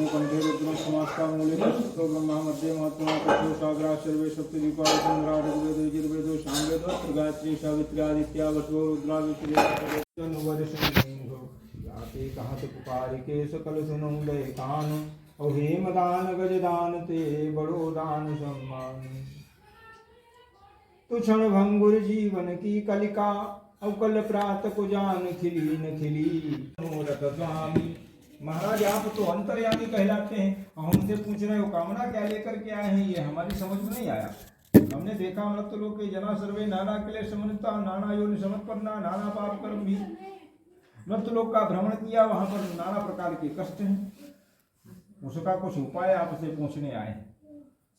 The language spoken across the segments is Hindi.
कंठे रुद्रम समास्ता मूले ब्रह्मा मध्य महात्मा तत्व सागरा सर्वे सप्त दीपा चंद्रा ऋग्वेद यजुर्वेद सामवेद गायत्री सावित्री आदित्य वसो रुद्रा विश्वते कहत पुकार के सकल सुनो दे कान और हेमदान गजदान ते बड़ो दान सम्मान तु क्षण भंगुर जीवन की कलिका अवकल प्रात को जान खिली न खिली मनोरथ स्वामी। महाराज आप तो अंतर्यामी कहलाते हैं और हमसे पूछ रहे हो कामना क्या लेकर के आए हैं, ये हमारी समझ में नहीं आया। हमने देखा मृत लोग के जना सर्वे नाना क्लेश समन्विता नाना योनि समर्पन्ना नाना पाप कर्म भी मृत लोग का भ्रमण किया, वहां पर नाना प्रकार के कष्ट हैं, उसका कुछ उपाय आपसे पूछने आए हैं।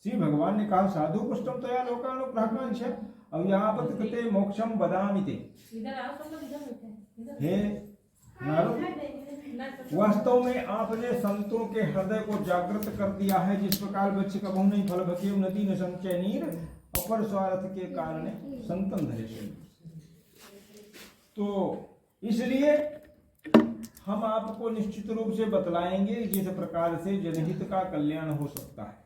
श्री भगवान ने कहा साधु पुष्टम तया लोकानुग्रहकांक्ष अब यावत् कृते मोक्षम बदामि ते। हे नारद, वास्तव में आपने संतों के हृदय को जागृत कर दिया है, जिस प्रकार वृक्ष कबहु नहीं फल भक्ति नदी न संचय नीर अपर स्वार्थ के कारण संतन धरे। तो इसलिए हम आपको निश्चित रूप से बतलाएंगे जिस प्रकार से जनहित का कल्याण हो सकता है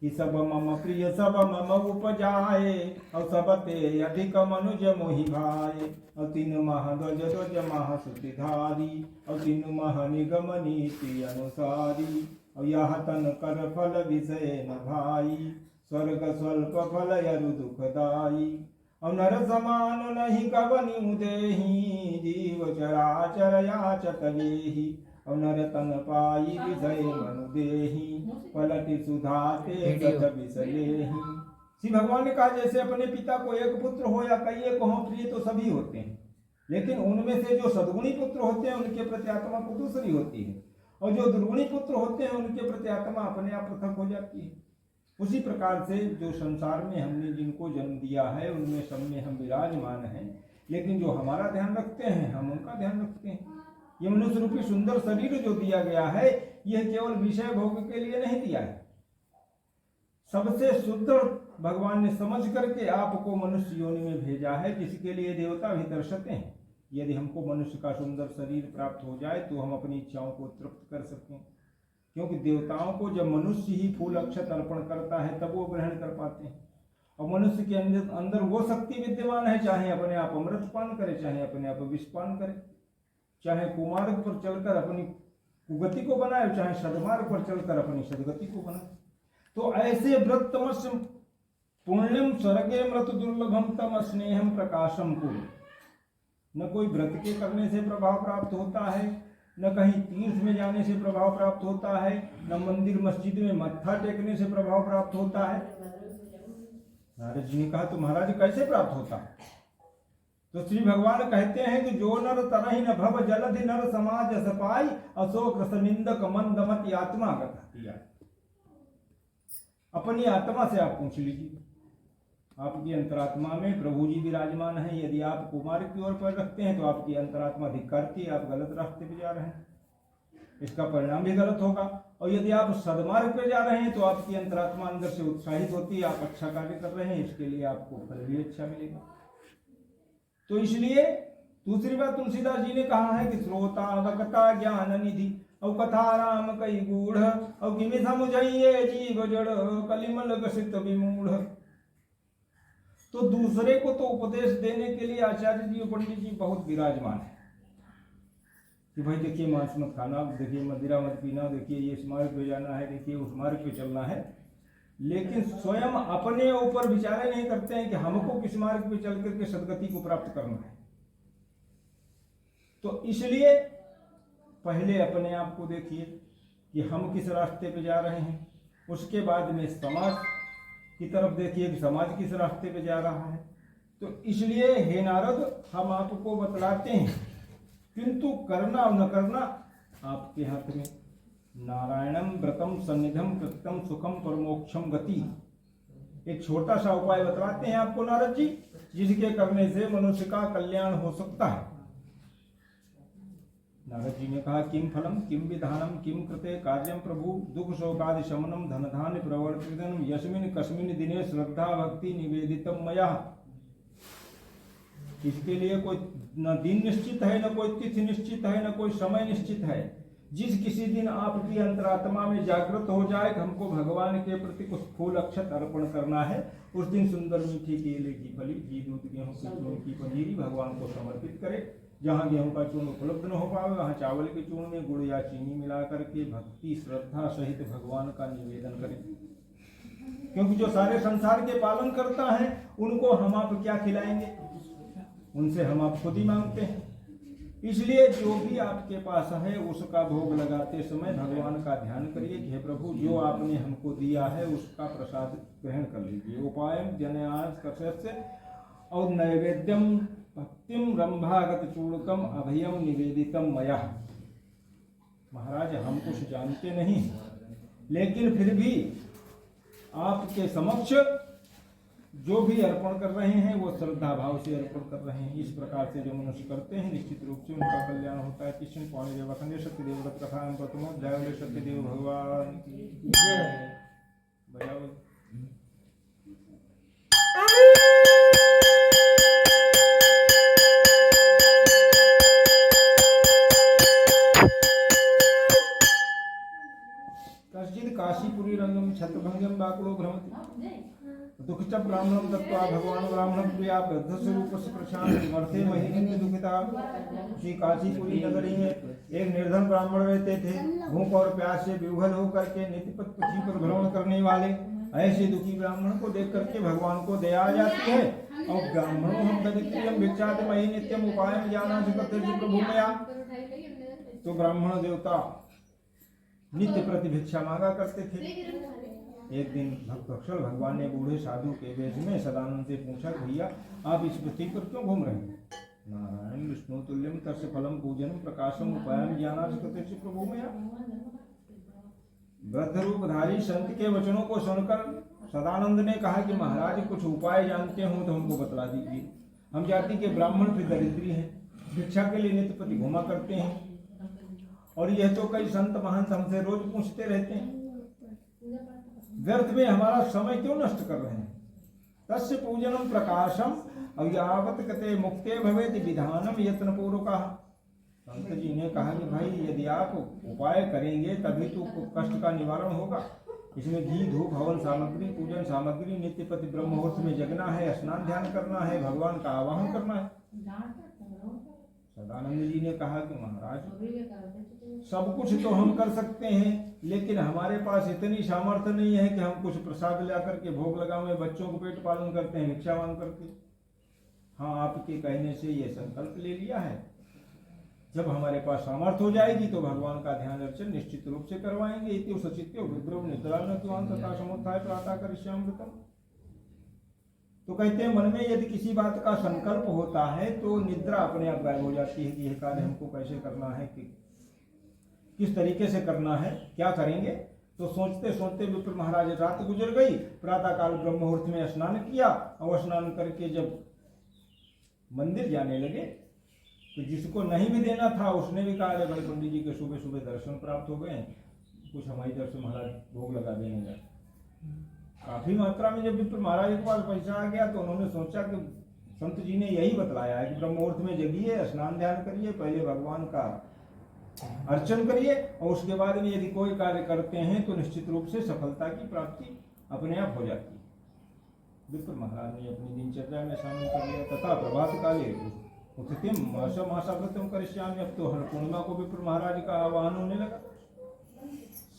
कि सब मम प्रिय सब मम उपजाए और सब ते अधिक मनुज मोहि भाए और तीन मह ध्वज ध्वज मह सुतिधारी और तीन मह निगम नीति अनुसारी और यह तन कर फल विषय न भाई स्वर्ग स्वल्प फल यरु दुखदाई और नर समान नहीं कवनि उदेहि जीव चराचर याचत लेहि और नर तन पाई विषय मनु देहि पलटि सुधाते कथ बिसलेहि। श्री भगवान ने कहा जैसे अपने पिता को एक पुत्र हो या कई एक हो, प्रिय तो सभी होते हैं, लेकिन उनमें से जो सद्गुणी पुत्र होते हैं उनके प्रति आत्मा को दूसरी होती है, और जो दुर्गुणी पुत्र होते हैं उनके प्रति आत्मा अपने आप पृथक हो जाती है। उसी प्रकार से जो संसार में हमने जिनको जन्म दिया है उनमें सब में हम विराजमान हैं, लेकिन जो हमारा ध्यान रखते हैं हम उनका ध्यान रखते हैं। ये मनुष्य रूपी सुंदर शरीर जो दिया गया है यह केवल विषय भोग के लिए नहीं दिया है, सबसे शुद्ध भगवान ने समझ करके आपको मनुष्य योनि में भेजा है, जिसके लिए देवता भी तरसते हैं। यदि हमको मनुष्य का सुंदर शरीर प्राप्त हो जाए तो हम अपनी इच्छाओं को तृप्त कर सकें, क्योंकि देवताओं को जब मनुष्य ही फूल अक्षत अर्पण करता है तब वो ग्रहण कर पाते हैं। और मनुष्य के अंदर वो शक्ति विद्यमान है, चाहे अपने आप अमृत पान करे, चाहे अपने आप विष पान करे, चाहे कुमार्ग पर चलकर अपनी कुगति को बनाए, चाहे सदमार्ग पर चलकर अपनी सदगति को बनाए। तो ऐसे व्रत तमस्य पुण्यम स्वर्गे मृत दुर्लभम तम स्नेहम प्रकाशम कुल। न कोई व्रत के करने से प्रभाव प्राप्त होता है, न कहीं तीर्थ में जाने से प्रभाव प्राप्त होता है, न मंदिर मस्जिद में मत्था टेकने से प्रभाव प्राप्त होता है। नारद जी ने कहा तो महाराज कैसे प्राप्त होता है? तो श्री भगवान कहते हैं कि जो नर तरहि न भव जलधि नर समाज सपाई अशोक रसनिंदक मंदमति आत्मा गतिया। अपनी आत्मा से आप पूछ लीजिए, आपकी अंतरात्मा में प्रभु जी विराजमान हैं। यदि आप कुमार की ओर पैर रखते हैं तो आपकी अंतरात्मा धिक्कारती है, आप गलत रास्ते पे जा रहे हैं, इसका परिणाम भी गलत होगा। और यदि आप सदमार्ग पे जा रहे हैं तो आपकी अंतरात्मा अंदर से उत्साहित होती है, आप अच्छा कार्य कर रहे हैं, इसके लिए आपको फल भी अच्छा मिलेगा। तो इसलिए दूसरी बात तुलसीदास जी ने कहा है कि श्रोता वक्ता ज्ञान निधि और कथा राम कई गूढ़ और किमि समुझइये जीव जड़ कलिमल गसित विमूढ़। तो दूसरे को तो उपदेश देने के लिए आचार्य जी और पंडित जी बहुत विराजमान है कि भाई देखिए मांस मत खाना, देखिए मदिरा मत पीना, देखिए ये इस मार्ग पे जाना है, देखिए उस मार्ग पे चलना है, लेकिन स्वयं अपने ऊपर विचार नहीं करते हैं कि हमको किस मार्ग पे चल करके सदगति को प्राप्त करना है। तो इसलिए पहले अपने आप को देखिए कि हम किस रास्ते पे जा रहे हैं, उसके बाद में समाज की तरफ देखिए कि समाज किस रास्ते पे जा रहा है। तो इसलिए हे नारद हम आपको बतलाते हैं, किंतु करना और न करना आपके हाथ में। नारायणम व्रतम सन्निधम कृतम सुखम परमोक्षम गति। एक छोटा सा उपाय बतलाते हैं आपको नारद जी, जिसके करने से मनुष्य का कल्याण हो सकता है। नारद जी ने कहा, किम फलम किम विधानम किम कृते कार्यम प्रभु दुख शोकादि शमनम धन धान्य प्रवर्तनम यस्मिन कस्मिन दिने श्रद्धा भक्ति निवेदितम मया। इसके लिए कोई न दिन निश्चित है, न कोई तिथि निश्चित है, न कोई समय निश्चित है। जिस किसी दिन आपकी अंतरात्मा में जागृत हो जाए कि हमको भगवान के प्रति कुछ फूल अक्षत अर्पण करना है, उस दिन सुंदर मीठी केले की फली, घी दूध गेहूं की चूर्ण की पंजीरी भगवान को समर्पित करे। जहाँ गेहूं का चूर्ण उपलब्ध न हो पावे, वहाँ चावल के चूर्ण में गुड़ या चीनी मिला करके भक्ति श्रद्धा सहित भगवान का निवेदन करें। क्योंकि जो सारे संसार के पालन करता है, उनको हम आप क्या खिलाएंगे, उनसे हम आप खुद ही मांगते हैं। इसलिए जो भी आपके पास है उसका भोग लगाते समय भगवान का ध्यान करिए कि हे प्रभु, जो आपने हमको दिया है उसका प्रसाद ग्रहण कर लीजिए। उपायम जनयास कस्य और नैवेद्यम भक्तिम रंभागत चूड़कम अभयम निवेदितम मया। महाराज, हम कुछ जानते नहीं, लेकिन फिर भी आपके समक्ष जो भी अर्पण कर रहे हैं वो श्रद्धा भाव से अर्पण कर रहे हैं। इस प्रकार से जो मनुष्य करते हैं निश्चित रूप से उनका कल्याण होता है। कृष्ण पौने देवखंडे सत्यदेव व्रत कथा प्रथमो जय सत्यदेव भगवान की जय। कश्चित् काशीपुरी रंगम छत्रभंगम बाकुलो भ्रमति दुखित ब्राह्मणम दत्वा भगवान ब्राह्मण प्रिया बद्ध स्वरूप से प्रशांत मर्थे महीने दुखिता। श्री काशीपुरी नगरी में एक निर्धन ब्राह्मण रहते थे। भूख और प्यास से विह्वल होकर के नित्य पृथ्वी पर भ्रमण करने वाले ऐसे दुखी ब्राह्मण को देख करके भगवान को दया आ जाती है। और ब्राह्मणों हम दरिद्रियम भिक्षात मही नित्यम उपायम जाना प्रभु मया। तो ब्राह्मण देवता नित्य प्रति भिक्षा मांगा करते थे। एक दिन भक्तवत्सल भगवान ने बूढ़े साधु के वेश में सदानंद से पूछा, भैया आप इस पृथ्वी पर क्यों घूम रहे हैं? नारायण विष्णु तुल्यम तस्य फलम पूजनम प्रकाशम उपायम ज्ञानाधिपति प्रभु मया। वृद्ध रूपधारी संत के वचनों को सुनकर सदानंद ने कहा कि महाराज, कुछ उपाय जानते हो तो हमको बतला दीजिए। हम जाति के ब्राह्मण फिर दरिद्री हैं, भिक्षा के लिए नित्य प्रति घूमा करते हैं, और यह तो कई संत महंत हमसे रोज पूछते रहते हैं, व्यर्थ में हमारा समय क्यों नष्ट कर रहे हैं? तस्य पूजनम प्रकाशम अव्यावत कते मुक्ते भवेत विधानम यत्न पूर्वकः। संत जी ने कहा कि भाई, यदि आप उपाय करेंगे तभी तो कष्ट का निवारण होगा। इसमें घी धूप हवन सामग्री पूजन सामग्री नित्य प्रति ब्रह्म मुहूर्त में जगना है, स्नान ध्यान करना है, भगवान का आवाहन करना है। सदानंद जी ने कहा कि महाराज, सब कुछ तो हम कर सकते हैं, लेकिन हमारे पास इतनी सामर्थ्य नहीं है कि हम कुछ प्रसाद ला करके भोग लगावे, बच्चों को पेट पालन करते हैं भिक्षा मांग करके। हाँ, आपके कहने से ये संकल्प ले लिया है, जब हमारे पास सामर्थ्य हो जाएगी तो भगवान का ध्यान अर्चन निश्चित रूप से करवाएंगे। इति सचित्यो विद्रव निद्रा न तथा समुत्थाय प्रातः करिष्यामृतम्। तो कहते हैं, मन में यदि किसी बात का संकल्प होता है तो निद्रा अपने आप गायब हो जाती है कि यह कार्य हमको कैसे करना है, कि किस तरीके से करना है, क्या करेंगे। तो सोचते सोचते विप्र महाराज रात गुजर गई। प्रातः काल ब्रह्म मुहूर्त में स्नान किया, और स्नान करके जब मंदिर जाने लगे तो जिसको नहीं भी देना था उसने भी कहा, भाई पंडित जी के सुबह सुबह दर्शन प्राप्त हो गए, कुछ हमारी तरफ से महाराज भोग लगा देंगे। काफी मात्रा में जब विप्र महाराज के पास पैसा आ गया तो उन्होंने सोचा कि संत जी ने यही बतलाया है कि ब्रह्म मुहूर्त में जगिए, स्नान ध्यान करिए, पहले भगवान का अर्चन करिए, और उसके बाद में यदि कोई कार्य करते हैं तो निश्चित रूप से सफलता की प्राप्ति अपने आप हो जाती है। विप्र महाराज ने अपनी दिनचर्या में शामिल कर लिया। तथा प्रभात काले उत्थितिम मासाव्रतम करिष्यामि। अब तो हर पूर्णिमा को विप्र महाराज का आह्वान होने लगा।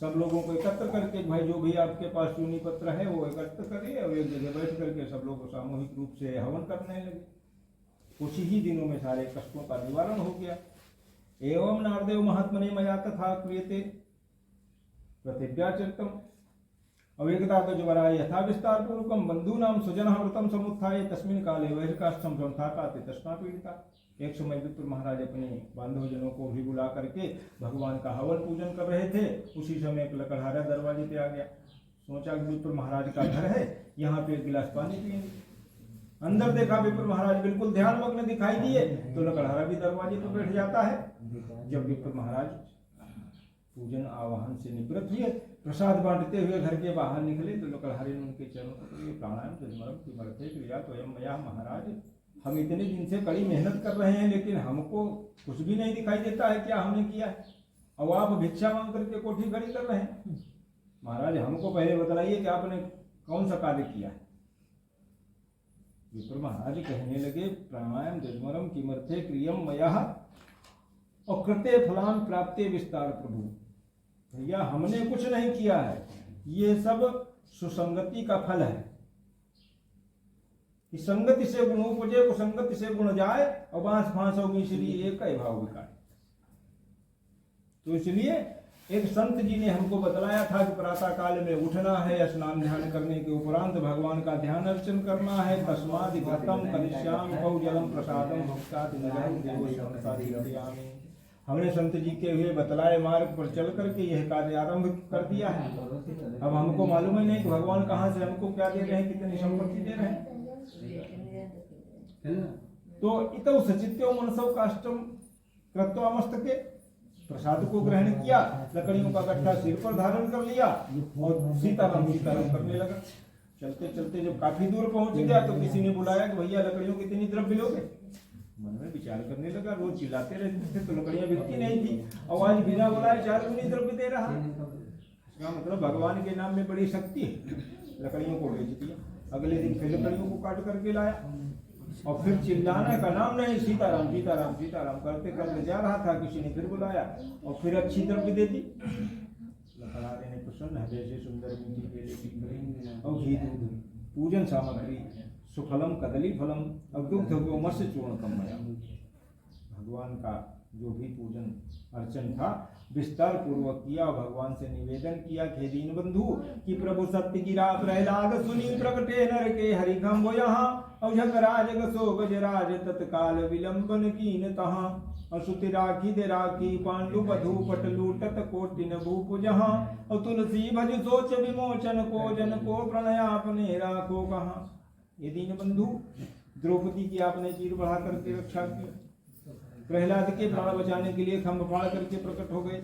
सब लोगों को एकत्र करके, भाई जो भी आपके पास चूनी पत्र है वो एकत्र करिए, और एक जगह बैठ करके सब लोग सामूहिक रूप से हवन करने लगे। कुछ ही दिनों में सारे कष्टों का निवारण हो गया। एवं नारदेव महात्मने मया तथा क्रियते प्रतिज्ञाचरितम। अवेकदा तो जवरा यथा विस्तार पूर्वकम बंधूनाम सुजनः व्रतम समुत्थाय तस्मिन् काले वैश्काष्ठम संस्थापाते तस्मा पीड़िता। एक समय विप्र महाराज अपने बांधवजनों को भी बुला करके भगवान का हवन पूजन कर रहे थे। उसी समय एक लकड़हारा दरवाजे पे आ गया। सोचा कि विप्र महाराज का घर है, यहाँ पे एक गिलास पानी पिएंगे। अंदर देखा विप्र महाराज बिल्कुल ध्यानमग्न दिखाई दिए, तो लकड़हारा भी दरवाजे पर बैठ जाता है। जब विप्र महाराज पूजन आवाहन से निवृत्त हुए, प्रसाद बांटते हुए घर के बाहर निकले, तो लकड़हारे ने उनके चरणों को प्राणायाम जजमरम किमर्थे क्रिया त्वयं मया महाराज, हम इतने दिन से कड़ी मेहनत कर रहे हैं लेकिन हमको कुछ भी नहीं दिखाई देता है क्या हमने किया है, और आप भिक्षा मांग करके कोठी खड़ी कर रहे हैं। महाराज हमको पहले बतलाइए कि आपने कौन सा कार्य किया है। विप्र महाराज कहने लगे, प्राणायाम जजमरम किमर्थे क्रियम मया और कृते फलान प्राप्ते विस्तार प्रभु। भैया हमने कुछ नहीं किया है, ये सब सुसंगति का फल है कि संगति से गुण उपजे, कुसंगति से गुण जाए, और बांस फांसों मिश्री एक ही भाव विकाय। तो इसलिए एक संत जी ने हमको बतलाया था कि प्रातः काल में उठना है, स्नान ध्यान करने के उपरांत भगवान का ध्यान अर्चन करना है। तस्मादि व्रतम करिष्यामि कौ जलम प्रसादम भक्ताति नरं देवो संसारियामि। हमने संत जी के हुए बतलाए मार्ग पर चल करके यह कार्य आरंभ कर दिया है। अब हमको मालूम ही नहीं कि भगवान कहाँ से हमको क्या दे रहे हैं, कितनी संपत्ति दे रहे हैं। तो इतो सचित्यो मनसो काष्टम कृत्वा मस्तके, प्रसाद को ग्रहण किया, लकड़ियों का गट्ठा सिर पर धारण कर लिया और सीताराम सीताराम करने लगा। चलते चलते जब काफी दूर पहुंच गया तो किसी ने बुलाया कि भैया लकड़ियों कितनी द्रव्य लोगे। मन में विचार करने लगा, रोज चिल्लाते रहते थे तो लकड़ियां बिकती नहीं थी, और आज बिना बुलाए 4 गुनी द्रव्य दे रहा। इसका मतलब भगवान के नाम में बड़ी शक्ति है। लकड़ियों को बेच दिया, अगले दिन फिर लकड़ियों को काट करके लाया, और फिर चिल्लाने का नाम नहीं, सीताराम सीताराम सीताराम करते करते जा रहा था, किसी ने फिर बुलाया और फिर अच्छी द्रव्य दे दी। लकड़हारे ने प्रसन्न हृदय से सुंदर मीठी केले की और घी दूध पूजन सामग्री सुफलम कदली फलम और दुग्ध गोमस्य चूर्णकम मया। भगवान का जो भी पूजन अर्चन था विस्तार पूर्वक किया, भगवान से निवेदन किया कि दीन बंधु कि प्रभु सत्य गिरा प्रहलाद सुनी प्रकटे नर के हरि खम्बो यहाँ, और झगराज गसो गजराज तत्काल विलंबन कीन तहाँ, असुति राखी दे राखी पांडु बधु पट लूटत कोटिन भूप जहाँ, और तुलसी भज सोच विमोचन को जन को प्रणय आपने राखो कहाँ। ये दीन बंधु द्रौपदी की आपने चीर बढ़ा करके रक्षा की, प्रहलाद के प्राण बचाने के लिए खम्भ फाड़ करके प्रकट हो गए।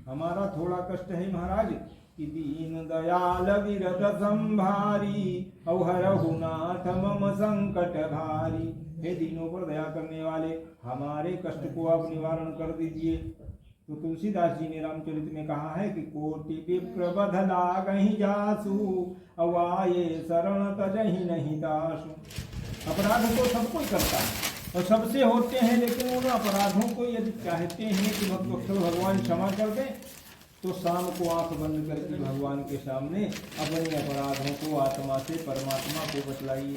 हमारा थोड़ा कष्ट है महाराज कि दीन दयाल विरत संभारी अवहरहु नाथ मम संकट भारी। हे दीनों पर दया करने वाले हमारे कष्ट को आप निवारण कर दीजिए। तो तुलसीदास जी ने रामचरित में कहा है कि कोटि विप्र बध लागहि जासु अवाये शरण तजहि नहीं दासु। अपराध तो सब कोई करता है और सबसे होते हैं, लेकिन उन अपराधों को यदि चाहते हैं कि भगवान क्षमा कर दें तो शाम को आंख बंद करके भगवान के सामने अपने अपराधों को आत्मा से परमात्मा को बतलाइए।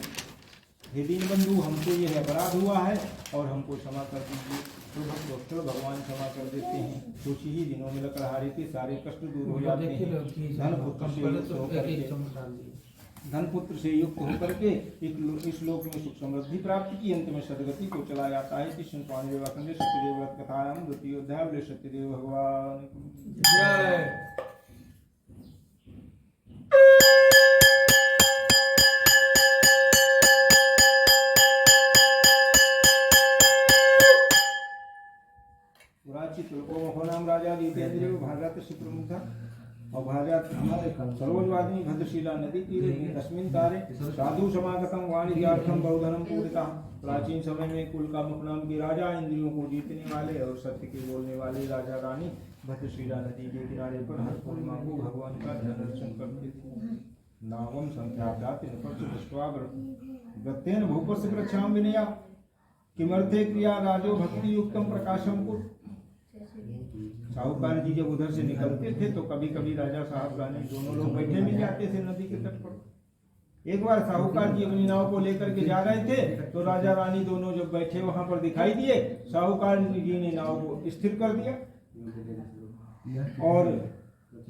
हे दीन बंधु हमको यह अपराध हुआ है और हमको क्षमा कर दीजिए। तो भगवान क्षमा कर देते हैं। कुछ ही दिनों में लकड़हारे के सारे कष्ट दूर हो जाते हैं। धन पुत्र से युक्त होकर के इस लोक में सुख समृद्धि प्राप्त की, अंत में सदगति को चला जाता है। कृष्ण स्वामी विवेकानंद सत्यदेव व्रत कथायाम द्वितीय अध्याय बोले सत्यदेव भगवान जय। नाम राजा दीपेन्द्र भारत सुप्रमुख और भारत हमारे सरोजवादिनी भद्रशिला नदी तीरे तस्मिन तारे साधु समागतम वाणिज्यार्थम बहुधनम पूरिता। प्राचीन समय में कुल का मुख नाम के राजा, इंद्रियों को जीतने वाले और सत्य के बोलने वाले राजा रानी भद्रशिला नदी के किनारे पर हर पूर्णिमा को भगवान का ध्यान दर्शन करते थे। नावम संख्यात वृत्तेन भूपस्य वृक्षाम विनया किमर्थे क्रिया राजो भक्ति युक्तम प्रकाशम को। साहूकार जी जब उधर से निकलते थे तो कभी कभी राजा साहब रानी दोनों लोग बैठे भी जाते थे नदी के तट पर। एक बार साहूकार जी अपनी नाव को लेकर के जा रहे थे तो राजा रानी दोनों जब बैठे वहां पर दिखाई दिए, साहूकार जी ने नाव को स्थिर कर दिया और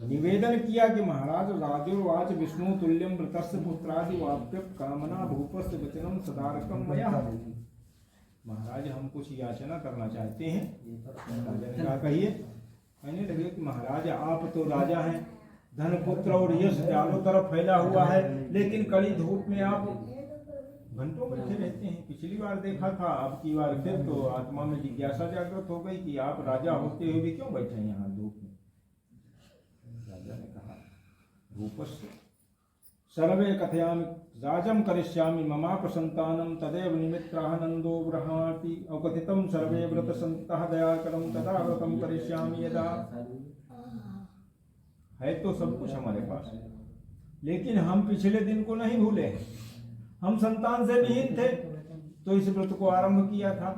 निवेदन किया कि महाराज राजोवाच विष्णु तुल्यम वृतस्य पुत्रादि वाप्यप कामना भूपस्य वचनम सदारकम मया। महाराज हम कुछ याचना करना चाहते हैं। राजा ने कहा कहिए। कहने लगे कि महाराज आप तो राजा हैं, धन पुत्र और यश चारों तरफ फैला हुआ है, लेकिन कड़ी धूप में आप घंटों बैठे रहते हैं। पिछली बार देखा था, अब की बार फिर तो आत्मा में जिज्ञासा जागृत हो गई कि आप राजा होते हुए भी क्यों बैठे हैं यहाँ धूप में। राजा ने कहा, रूपस्य सर्वे कथयामि राजम करिष्यामि ममाप संतानम तदेव निमित्राः नंदो बृहाति अवकथितं सर्वे व्रत संतः दयाकरं तदा व्रतम करिष्यामि यदा। है तो सब कुछ हमारे पास, लेकिन हम पिछले दिन को नहीं भूले। हम संतान से विहीन थे तो इस व्रत को आरंभ किया था।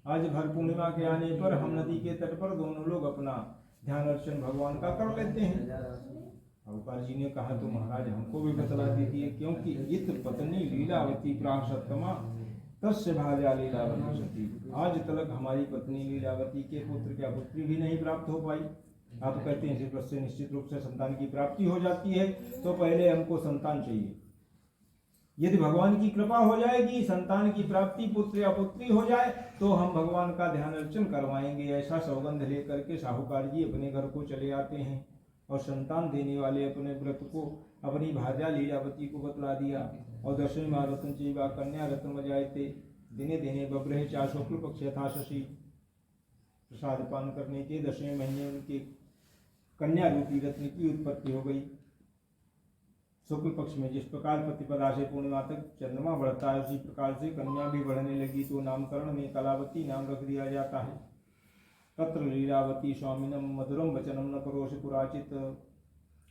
आज भर पूर्णिमा के आने पर हम नदी के तट पर दोनों लोग अपना ध्यान अर्चन भगवान का कर लेते हैं। शाहूकार जी ने कहा, तो महाराज हमको भी बतला दीजिए, क्योंकि इत पत्नी लीलावती प्रासत्तमा तस्य भार्या लीलावती सती। आज तक हमारी पत्नी लीलावती के पुत्र क्या पुत्री भी नहीं प्राप्त हो पाई। आप कहते हैं इस व्रत से निश्चित रूप से संतान की प्राप्ति हो जाती है, तो पहले हमको संतान चाहिए। यदि भगवान की कृपा हो जाएगी, संतान की प्राप्ति पुत्र या पुत्री हो जाए, तो हम भगवान का ध्यान अर्चन करवाएंगे। ऐसा सौगंध लेकर के शाहूकार जी अपने घर को चले आते हैं और संतान देने वाले अपने व्रत को अपनी भार्या लीलावती को बतला दिया। और दशमी महारत्न चैवा कन्या रत्न जायते दिने दिने बब्रहे चा शुक्ल पक्ष यथा शशि। प्रसाद पान करने के 10वें महीने उनके कन्या रूपी रत्न की उत्पत्ति हो गई। शुक्ल पक्ष में जिस प्रकार प्रतिपदा से पूर्णिमा तक चंद्रमा बढ़ता है, उसी प्रकार से कन्या भी बढ़ने लगी, तो नामकरण में कलावती नाम रख दिया जाता है। तत्र लीलावती स्वामिनम मधुरम वचनम न करोषि पुराचित।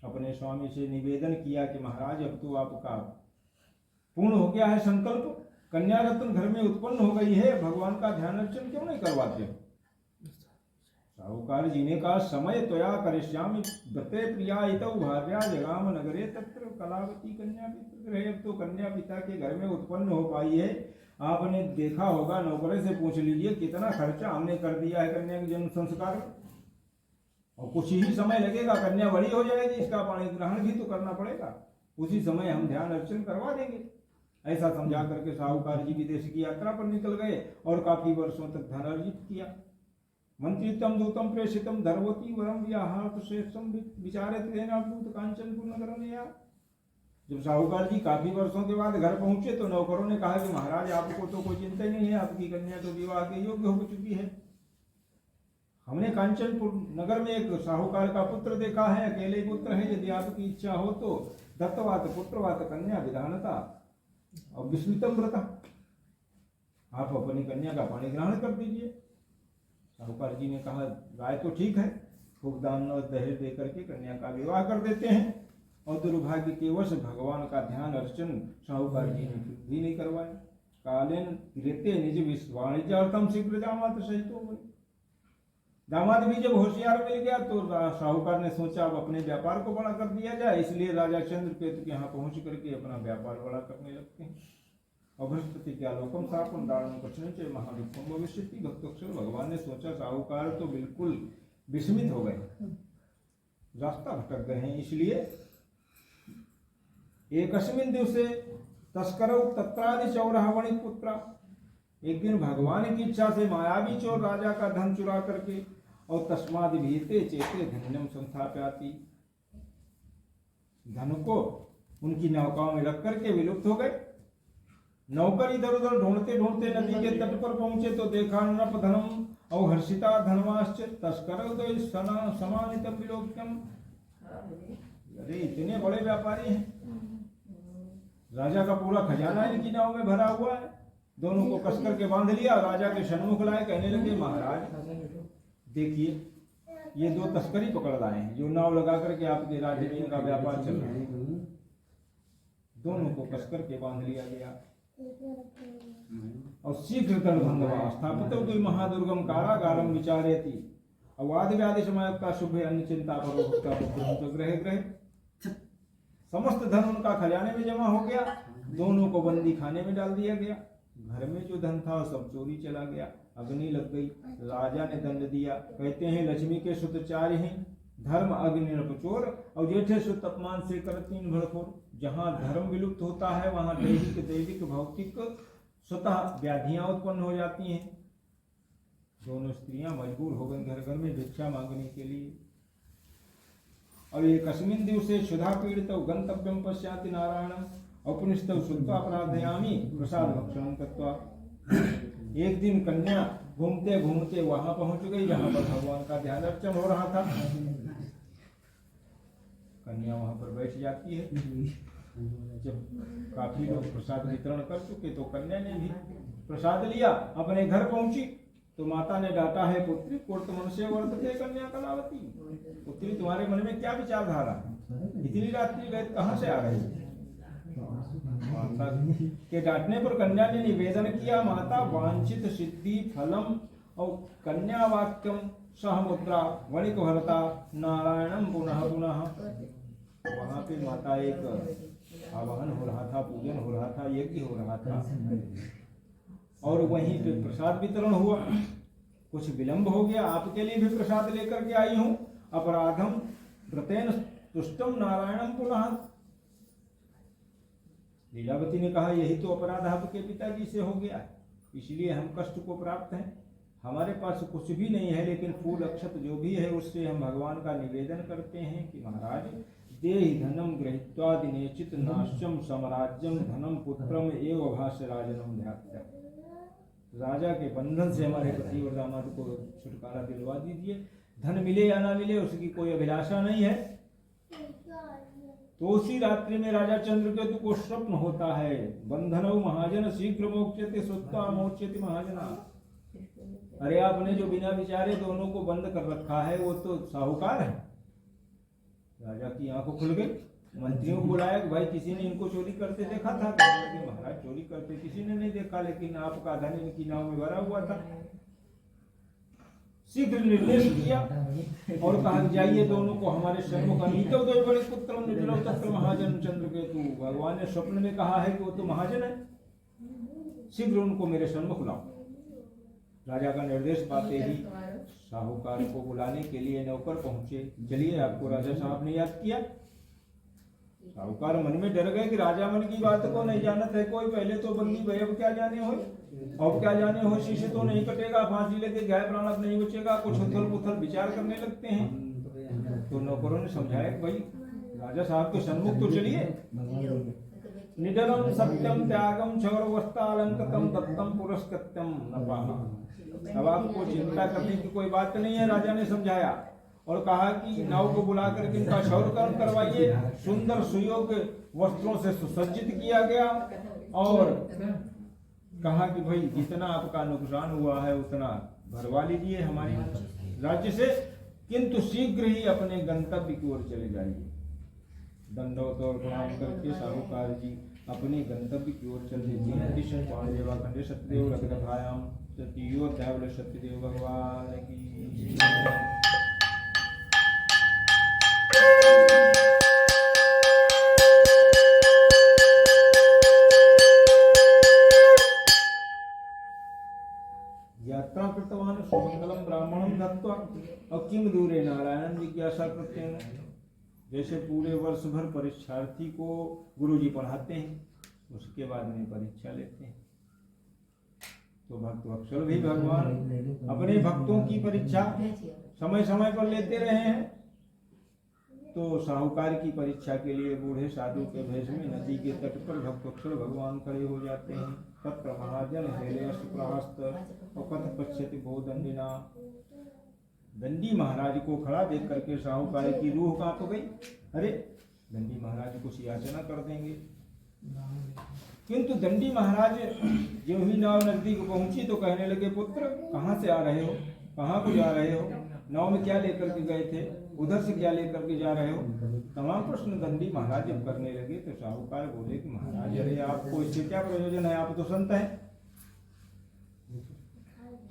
अपने स्वामी से निवेदन किया कि महाराज अब तो आपका पूर्ण हो गया है संकल्प, कन्या रत्न घर में उत्पन्न हो गई है, भगवान का ध्यान अर्चन क्यों नहीं करवाते। शाहूकार जी ने कहा, समय त्वया करिष्यामि व्रते प्रिया इतौ भार्या जगाम नगरे तत्र कलावती कन्या पितृ गृहे। अब तो कन्या पिता के घर में उत्पन्न हो पाई है। आपने देखा होगा, नौकरे से पूछ लीजिए कितना खर्चा हमने कर दिया है कन्या के जन्म संस्कार में, और कुछ ही समय लगेगा, कन्या बड़ी हो जाएगी, इसका पाणी ग्रहण भी तो करना पड़ेगा, उसी समय हम ध्यान अर्चन करवा देंगे। ऐसा समझा करके शाहूकार जी विदेश की यात्रा पर निकल गए और काफी वर्षों तक धन अर्जित किया। मंत्रितम दूतम प्रेषितम धर्वती वरम व्याहार श्रेष्ठम विचारित दूत कांचनपुर नगर में आया। जब शाहूकार जी काफी वर्षों के बाद घर पहुंचे तो नौकरों ने कहा कि महाराज आपको तो कोई चिंता ही नहीं है, आपकी कन्या तो विवाह के योग्य हो चुकी है। हमने कांचनपुर नगर में एक शाहूकार का पुत्र देखा है, अकेले पुत्र है, यदि आपकी इच्छा हो तो दत्तवात पुत्रवात कन्या विधानता और विस्मितम व्रता, आप अपनी कन्या का पाणी ग्रहण कर दीजिए। शाहूकार जी ने कहा, राय तो ठीक है, खूब दान और दहेज दे करके कन्या का विवाह कर देते हैं। और दुर्भाग्य के वश भगवान का ध्यान अर्चन शाहूकार जी ने भी नहीं करवाया। कालेन गिरते निज विश्वाणिज्यार्थम शीघ्र दामाद सहित हो गई। दामाद भी जब होशियार मिल गया तो शाहूकार ने सोचा अब अपने व्यापार को बड़ा कर दिया जाए, इसलिए राजा चंद्रकेतु के यहाँ पहुंच करके अपना व्यापार बड़ा करने लगते हैं। और बृहस्पति के आलोकम सापुन दारुण कठिन महादुखम भविष्य। भक्तोक्षर भगवान ने सोचा शाहूकार तो बिल्कुल विस्मित हो गए, रास्ता भटक गए हैं, इसलिए एकस्मिन् दिवसे तस्करौ तत्रादि चौरः वणिकपुत्रा। एक दिन भगवान की इच्छा से मायावी चोर राजा का धन चुरा करके और तस्माद भीते चेते धन्यम संस्थाप्याति, धन को उनकी नौकाओं में रख करके विलुप्त हो गए। नौकर इधर उधर ढूंढते ढूंढते नदी के तट पर पहुंचे तो देखा नृप धनम और हर्षिता धनवाश्च तस्करौ तो समानितम विलोक्यम। अरे इतने बड़े व्यापारी हैं, राजा का पूरा खजाना इनकी नाव में भरा हुआ है। दोनों को कस करके बांध लिया, राजा के सन्मुख लाए, कहने लगे महाराज देखिए ये दो तस्करी पकड़ लाए हैं जो नाव लगा करके आपके राज्य में इनका व्यापार चल रहा है। दोनों को कस करके बांध लिया गया और शीघ्र दंडभंगवा स्थापित हुई महादुर्गम कारागारम विचारेति। अवाद व्याधि समायुक्ता शुभ अन्य चिंता पर ग्रह ग्रह। समस्त धन उनका खजाने में जमा हो गया, दोनों को बंदी खाने में डाल दिया गया। घर में जो धन था सब चोरी चला गया, अग्नि लग गई, राजा ने दंड दिया। कहते हैं लक्ष्मी के सुत चार हैं, धर्म अग्नि नरपचोर और जेठे सुत अपमान से कर तीन भड़कोर। जहाँ धर्म विलुप्त होता है वहाँ दैविक भौतिक स्वतः व्याधियां उत्पन्न हो जाती हैं। दोनों स्त्रियां मजबूर हो गई घर घर में भिक्षा मांगने के लिए। और एकस्मिन् दिवसे क्षुधा पीडितौ गन्तव्यं पश्याति नारायणम् औपनिष्ठौ श्रुत्वा प्रार्थयामि प्रसाद भक्षणं कृत्वा। एक दिन कन्या घूमते घूमते वहां पहुंच गई जहां पर भगवान का ध्यान अर्चन हो रहा था। कन्या वहां पर बैठ जाती है। जब काफी लोग प्रसाद वितरण कर चुके तो कन्या ने भी प्रसाद लिया, अपने घर पहुंची तो माता ने डांटा है, पुत्री कोर्त मनुष्य वर्तते कन्या कलावती, पुत्री तुम्हारे मन में क्या विचारधारा है, इतनी रात्रि गए कहाँ से आ रही है। माता के डांटने पर कन्या ने निवेदन किया, माता वांछित सिद्धि फलम और कन्या वाक्यम सह मुद्रा वणिक भरता नारायणम पुनः पुनः। वहां पे माता एक आवाहन हो रहा था, पूजन हो रहा था, यज्ञ हो रहा था और वहीं पे प्रसाद वितरण हुआ। कुछ विलंब हो गया, आपके लिए भी प्रसाद लेकर के आई हूं। अपराधम व्रतेन तुष्टम नारायणम पुनः। लीलावती ने कहा यही तो अपराध आपके पिताजी से हो गया, इसलिए हम कष्ट को प्राप्त हैं। हमारे पास कुछ भी नहीं है, लेकिन फूल अक्षत जो भी है उससे हम भगवान का निवेदन करते हैं कि महाराज देहि धनम गृहीत्वा दिनेचित नाश्यम साम्राज्यम धनम पुत्रम एवं भाष्य राजनम ध्यात्या। राजा के बंधन से हमारे पतिव्रत दामाद को छुटकारा दिलवा दीजिए। धन मिले या ना मिले उसकी कोई अभिलाषा नहीं है। तो उसी रात्रि में राजा चंद्रकेतु को स्वप्न होता है, बंधनौ महाजन शीघ्र मोक्ष्यते सुत्वा मोक्ष्यति महाजना। अरे आपने जो बिना विचारे दोनों को बंद कर रखा है वो तो साहूकार है। राजा की आंखें खुल गई, मंत्रियों को बुलाया कि भाई किसी ने इनको चोरी करते देखा था? महाराज चोरी करते किसी ने नहीं देखा, लेकिन आपका धन इनकी नाव में भरा हुआ था। शीघ्र निर्देश दिया और कहा जाइए दोनों को हमारे सन्मुख अनीतो दो बड़े पुत्र निजलो तत्र महाजन चंद्रकेतु। भगवान ने स्वप्न में कहा है कि वो तो महाजन है, शीघ्र उनको मेरे सन्मुख लाओ। राजा का निर्देश पाते ही साहूकार को बुलाने के लिए नौकर पहुंचे। चलिए आपको राजा साहब ने याद किया। साहूकार मन में डर गए कि राजा मन की बात को नहीं जानत है कोई, पहले तो बंदी भय अब क्या जाने हो, अब क्या जाने हो, शीशे तो नहीं कटेगा, फांसी लेके गाय प्राण अब नहीं बचेगा। कुछ उथल पुथल विचार करने लगते हैं। तो नौकरों ने समझाया कि भाई राजा साहब के सन्मुख तो चलिए। निडलम सत्यम त्यागम क्षौरवस्त्रालंकृतम दत्तम पुरस्कृत्यम नपाः। अब आपको चिंता करने की कोई बात नहीं है, राजा ने समझाया और कहा कि नाव को बुला करके इनका क्षौरकर्म करवाइए। सुंदर सुयोग्य वस्त्रों से सुसज्जित किया गया और कहा कि भाई जितना आपका नुकसान हुआ है उतना भरवा लीजिए हमारे राज्य से, किंतु शीघ्र ही अपने गंतव्य की ओर चले जाइए। दंडवत और प्रणाम करके साहूकार जी अपने गंतव्य की ओर चल देते हैं। कृष्ण पांडेवा खंडे सत्यदेव रघुनाथायाम सत्यो अध्याय सत्यदेव भगवान की। यात्रा कृतवान सुमंगलम ब्राह्मणम दत्वा और किम दूरे नारायण जिज्ञासा करते हैं। जैसे पूरे वर्ष भर परीक्षार्थी को गुरुजी पढ़ाते हैं, उसके बाद में परीक्षा लेते हैं। तो भक्त वत्सल भी भगवान अपने भक्तों की परीक्षा समय समय पर लेते रहे हैं। तो साहूकार की परीक्षा के लिए बूढ़े साधु के भेष में नदी के तट पर भक्त वत्सल भगवान खड़े हो जाते हैं। तत्र महाजन हेलेयस्प्रहस्त और कथ पश्यति भो दंडिना। दंडी महाराज को खड़ा देख करके साहूकार की रूह कांप गई। अरे दंडी महाराज कुछ याचना कर देंगे। किंतु दंडी महाराज जो ही नाव नजदीक पहुंची तो कहने लगे, पुत्र कहाँ से आ रहे हो, कहाँ को जा रहे हो, नाव में क्या लेकर के गए थे, उधर से क्या लेकर के जा रहे हो। तमाम प्रश्न दंडी महाराज जब करने लगे तो साहूकार बोले कि महाराज अरे आपको इससे क्या प्रयोजन है, आप तो संत हैं।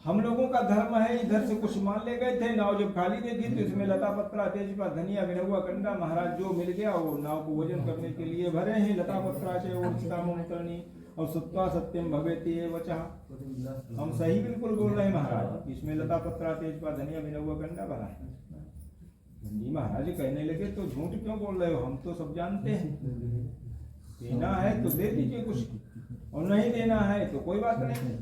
हम लोगों का धर्म है इधर से कुछ मान ले गए थे, नाव जब खाली देखी तो इसमें लता पत्रा तेजपात धनिया भिनहुआ कंडा महाराज जो मिल गया वो नाव को वजन करने के लिए भरे हैं। लता पत्रा से उर्चितामुत्रणी और सुत्वा सत्यम भवेति ये वचः। हम सही बिल्कुल बोल रहे हैं महाराज, इसमें लता पत्रा तेजपात धनिया भिनहुआ कंडा भरा है। जी महाराज कहने लगे तो झूठ क्यों बोल रहे हो, हम तो सब जानते हैं। देना है तो दे दीजिए कुछ और नहीं देना है तो कोई बात नहीं।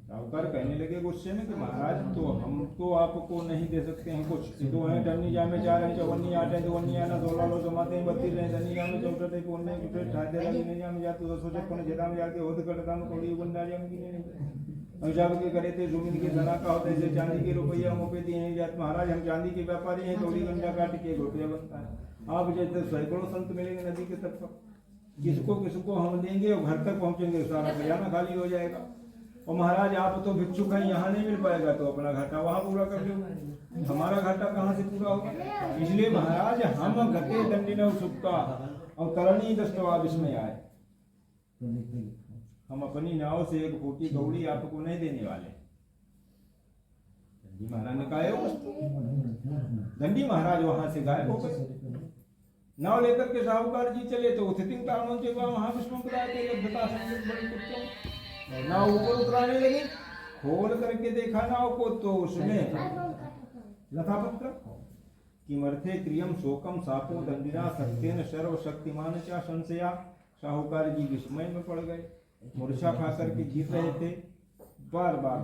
साहूकार कहने लगे गुस्से में कि महाराज तो हम तो आपको नहीं दे सकते हैं कुछ, तो हैं टन्नी जा में 4 हैं, 54 8 हैं, 52 आना 16 लो जमाते हैं 32 हैं, टन्नी जा में 64 है, कोने कुछ ठाते लगे नहीं जा में जा तो 256 जेदा में जाके होद करता में थोड़ी बंदा जा में नहीं और जब के करे थे जमीन के जना का होता है चांदी के रुपया मुझे दिए हैं जात महाराज हम चांदी के व्यापारी हैं, थोड़ी गंजा काट के 1 रुपया बनता है। आप जैसे सैकड़ों संत मिलेंगे नदी के तट पर, किसको हम देंगे और घर तक पहुंचेंगे सारा खजाना खाली हो जाएगा। और महाराज आप तो भिक्षुक हैं, यहाँ नहीं मिल पाएगा तो अपना घाटा वहां पूरा कर लो, हमारा घाटा कहाँ से पूरा होगा। इसलिए महाराज हम गते दंडिन उत्सुकता और करणी दृष्टवा विस्मय आए, हम अपनी नाव से 1 फूटी कौड़ी आपको नहीं देने वाले। दंडी महाराज ने कहा, दंडी महाराज वहां से गायब हो गए। नाव लेकर के साहूकार जी चले तो उथितिंग कारणों से वहां विष्णु नाव ऊपर उतराने लगे। खोल करके देखा नाव को तो उसमें लता पत्र किमर्थे क्रियम शोकम सापो दंडिना सत्येन सर्व शक्तिमान चा संशया। साहूकार जी विस्मय में पड़ गए, मूर्छा खा करके गिर रहे थे, बार बार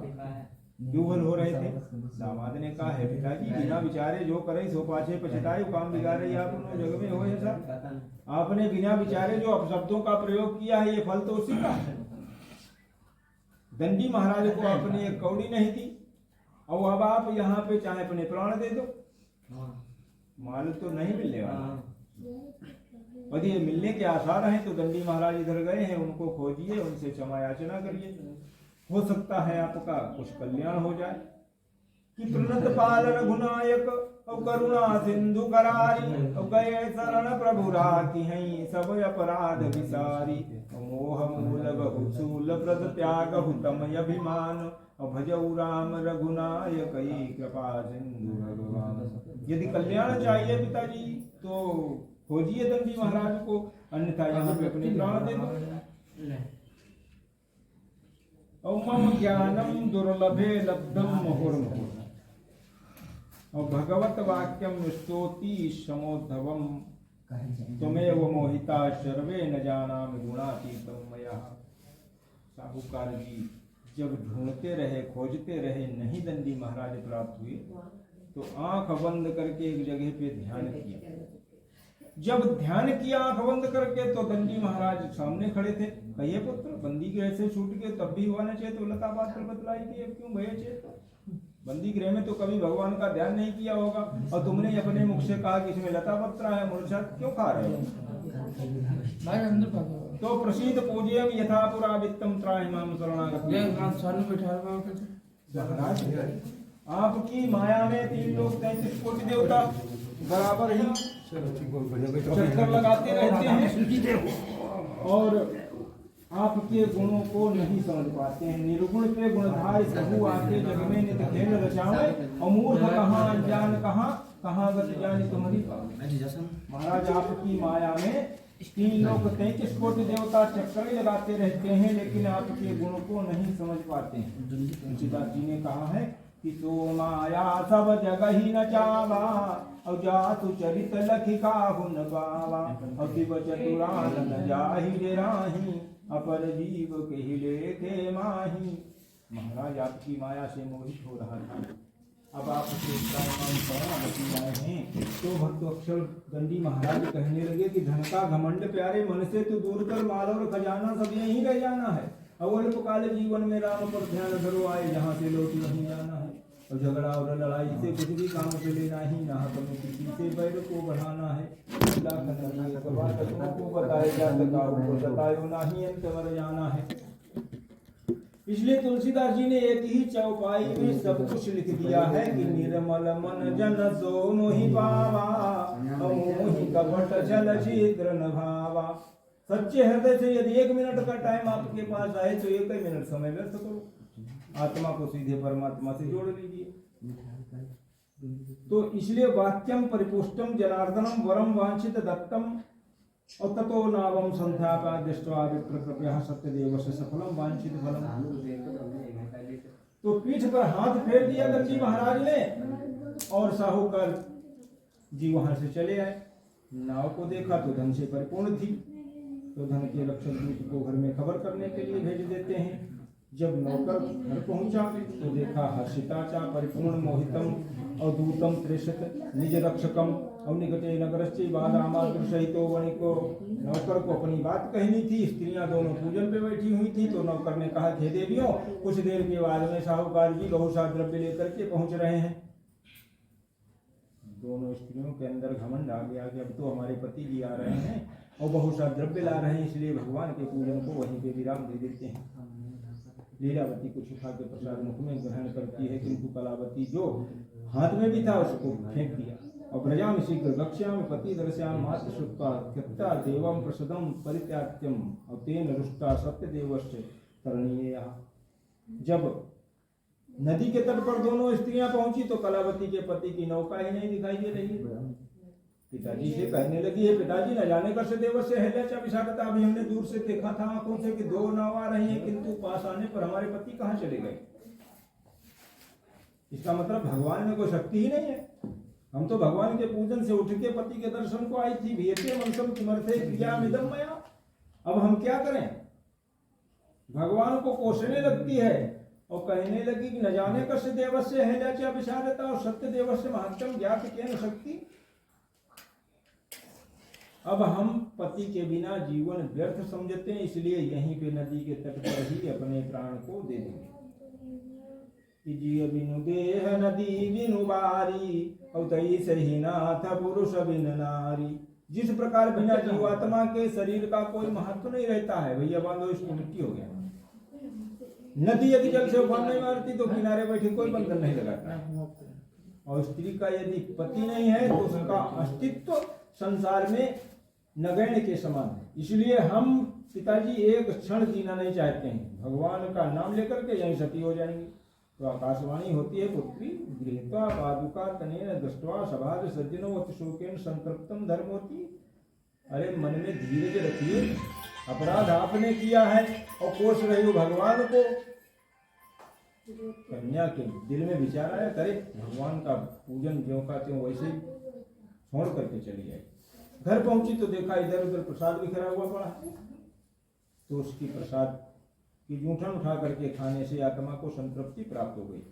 विह्वल हो रहे थे। दामाद ने कहा, है पिताजी बिना विचारे जो करे सो पाछे पछताए, काम बिगाड़े आप जग में हो ऐसा। आपने बिना विचारे जो अपशब्दों का प्रयोग किया है ये फल तो उसी का है। दंडी महाराज को अपनी 1 कौड़ी नहीं थी और अब आप यहाँ पे चाहे अपने प्राण दे दो, माल तो नहीं मिलने वाला। यदि मिलने के आसार हैं तो दंडी महाराज इधर गए हैं, उनको खोजिए, उनसे क्षमा याचना करिए, हो सकता है आपका कुछ कल्याण हो जाए। कि प्रणत पाल रघुनायक और करुणा सिंधु करारी और गए शरण प्रभु राखी हैं सब अपराध विसारी। मोह मूल बहुसूल प्रद त्याग हुतम अभिमान और भजऊ राम रघुनायक कृपा सिंधु भगवान। यदि कल्याण चाहिए पिताजी तो खोजिए दंडी महाराज को, अन्यथा यहाँ पे अपने प्राण दे दो। मम ज्ञानम दुर्लभे लब्धम मुहुर्मुहुः और भगवत वाक्यम स्तोति समोद्धवम त्वमेव मोहिता सर्वे न जानामि गुणातीतं मया। साहूकार जी जब ढूंढते रहे खोजते रहे नहीं दंडी महाराज प्राप्त हुए तो आंख बंद करके एक जगह पे ध्यान किया। जब ध्यान किया आंख बंद करके तो दंडी महाराज सामने खड़े थे। कहिए पुत्र बंदी गृह से छूट के तब भी हुआ न चेत तो लता बात पर बतलाई थी, अब क्यों भय चेत। बंदी गृह में तो कभी भगवान का ध्यान नहीं किया होगा और तुमने अपने मुख से कहा कि इसमें लता पत्र है, मूर्छा क्यों खा रहे हो। तो प्रसिद्ध पूज्यम यथा पुरा वित्तम त्राहिमाम शरणागतम्। आपकी माया में 3 लोग 33 कोटि देवता बराबर ही चक्कर लगाते रहते हैं और आपके गुणों को नहीं समझ पाते हैं। निर्गुण पे गुणधार प्रभु आके जग में नित खेल रचावे और मूर्ख कहाँ अनजान कहाँ गति जानी तुम्हारी। महाराज आपकी माया में 3 लोग 33 कोटि देवता चक्कर लगाते रहते हैं लेकिन आपके गुण को नहीं समझ पाते हैं। तुलसीदास जी ने कहा है कि तो माया सब जगह ही न चावा और जातु चरित लखिका हुन बावा और शिव चतुरान न जाहि डेराही अपर जीव के ही लेखे माही। महाराज आपकी माया से मोहित हो रहा था। अब आप आए हैं तो भक्त अक्षर दंडी महाराज कहने लगे कि धन का घमंड प्यारे मन से तो दूर कर, माल और खजाना सब यहीं रह जाना है। अल्पकाल जीवन में राम पर ध्यान धरो आए, जहाँ से लौट नहीं जाना है। और झगड़ा और लड़ाई से कुछ भी काम से लेना ही ना, हमें किसी से बैर को बढ़ाना है। को बताए जा सका को बतायो नहीं, अंत मर जाना है। इसलिए तुलसीदास जी ने एक ही चौपाई में सब कुछ लिख दिया है कि निर्मल मन जन सो मोहि पावा मोहि कपट छल शीघ्र न भावा। सच्चे हृदय से यदि 1 मिनट का टाइम आपके पास आए तो 1 ही मिनट समय व्यस्त करो, आत्मा को सीधे परमात्मा से जोड़ लीजिए। तो इसलिए वाक्यम परिपुष्टम जनार्दनम वरम वांछित दत्तम और ततो नावम संध्यापा दृष्ट्वा विप्रकृपया सत्यदेव से सफलम वांछित फलम। तो पीठ पर हाथ फेर दिया दंडी महाराज ने और साहूकार जी वहां से चले आए। नाव को देखा तो धन से परिपूर्ण थी, तो धन के रक्षक दूत को घर में खबर करने के लिए भेज देते हैं। जब नौकर घर पहुंचा तो देखा हर्षिता चा परिपूर्ण मोहितम अवधूतम त्रिशत निज रक्षकम अवनिकटे नगरश्चै बादामातृ सहितो वणिको। नौकर को अपनी बात कहनी थी। स्त्रियां दोनों पूजन पे बैठी हुई थी। तो नौकर ने कहा, हे देवियों, कुछ देर के बाद में साहूकार जी बहुत सा द्रव्य लेकर के पहुंच रहे हैं। दोनों स्त्रियों के अंदर घमंड आ गया कि अब तो हमारे पति जी आ रहे हैं और बहुत सा द्रव्य ला रहे हैं, इसलिए भगवान के पूजन को वहीं पे विराम दे देते हैं। लीलावती कुछ उठा के प्रसाद मुख में ग्रहण करती है, किंतु कलावती जो हाथ में भी था उसको फेंक दिया। और प्रजाम शीघ्र गक्ष्याम पति दर्श्याम मात्र श्रुत्वा कृत्या देवम प्रसदम परित्यात्यम और तेन रुष्टा सत्य देवस्य तरणीय। जब नदी के तट पर दोनों स्त्रियां पहुंची तो कलावती के पति की नौका ही नहीं दिखाई दे रही। पिताजी से कहने लगी, है पिताजी, न जाने कस्य देवस्य हेल्या विशाखता। अभी हमने दूर से देखा था आंखों से कि दो नाव आ रही हैं, किंतु पास आने पर हमारे पति कहाँ चले गए। इसका मतलब भगवान में कोई शक्ति ही नहीं है। हम तो भगवान के पूजन से उठ के पति के दर्शन को आई थी। भीयते मनसम किमर्थे क्रियामिदं मया। अब हम क्या करें। भगवान को कोसने लगती है और कहने लगी कि न जाने कस्य देवस्य हेल्या विशाखता और सत्य देवस्य महत्तम ज्ञात केन शक्ति। अब हम पति के बिना जीवन व्यर्थ समझते हैं, इसलिए यहीं पे नदी के तट पर ही अपने प्राण को दे देंगे। जिय बिनु देह नदी बिनु बारी और तई सही नाथ पुरुष बिन नारी। जिस प्रकार बिना जीवात्मा के शरीर का कोई महत्व नहीं रहता है। भैया बांधो, इसको मिट्टी हो गया। नदी यदि जल से उफान नहीं मारती तो किनारे बैठे कोई बंधन नहीं लगाता। और स्त्री का यदि पति नहीं है तो उसका अस्तित्व संसार में नगण्य के समान है। इसलिए हम पिताजी एक क्षण जीना नहीं चाहते हैं। भगवान का नाम लेकर के यहीं सती हो जाएंगे। तो आकाशवाणी होती है, पुत्री गृहीत्वा पादुका तनेन दृष्ट्वा सभाज सज्जनो अति शोकेन संतृप्तम धर्मोति। अरे मन में धीरज रखिए, अपराध आपने किया है और कोस रही हो भगवान को। कन्या के दिल में विचार आया, करे भगवान का पूजन ज्यों का त्यों वैसे ही छोड़ करके चली आई। घर पहुंची तो देखा इधर उधर प्रसाद बिखरा हुआ पड़ा। तो उसकी प्रसाद की जूठन उठा करके खाने से आत्मा को संतृप्ति प्राप्त हो गई।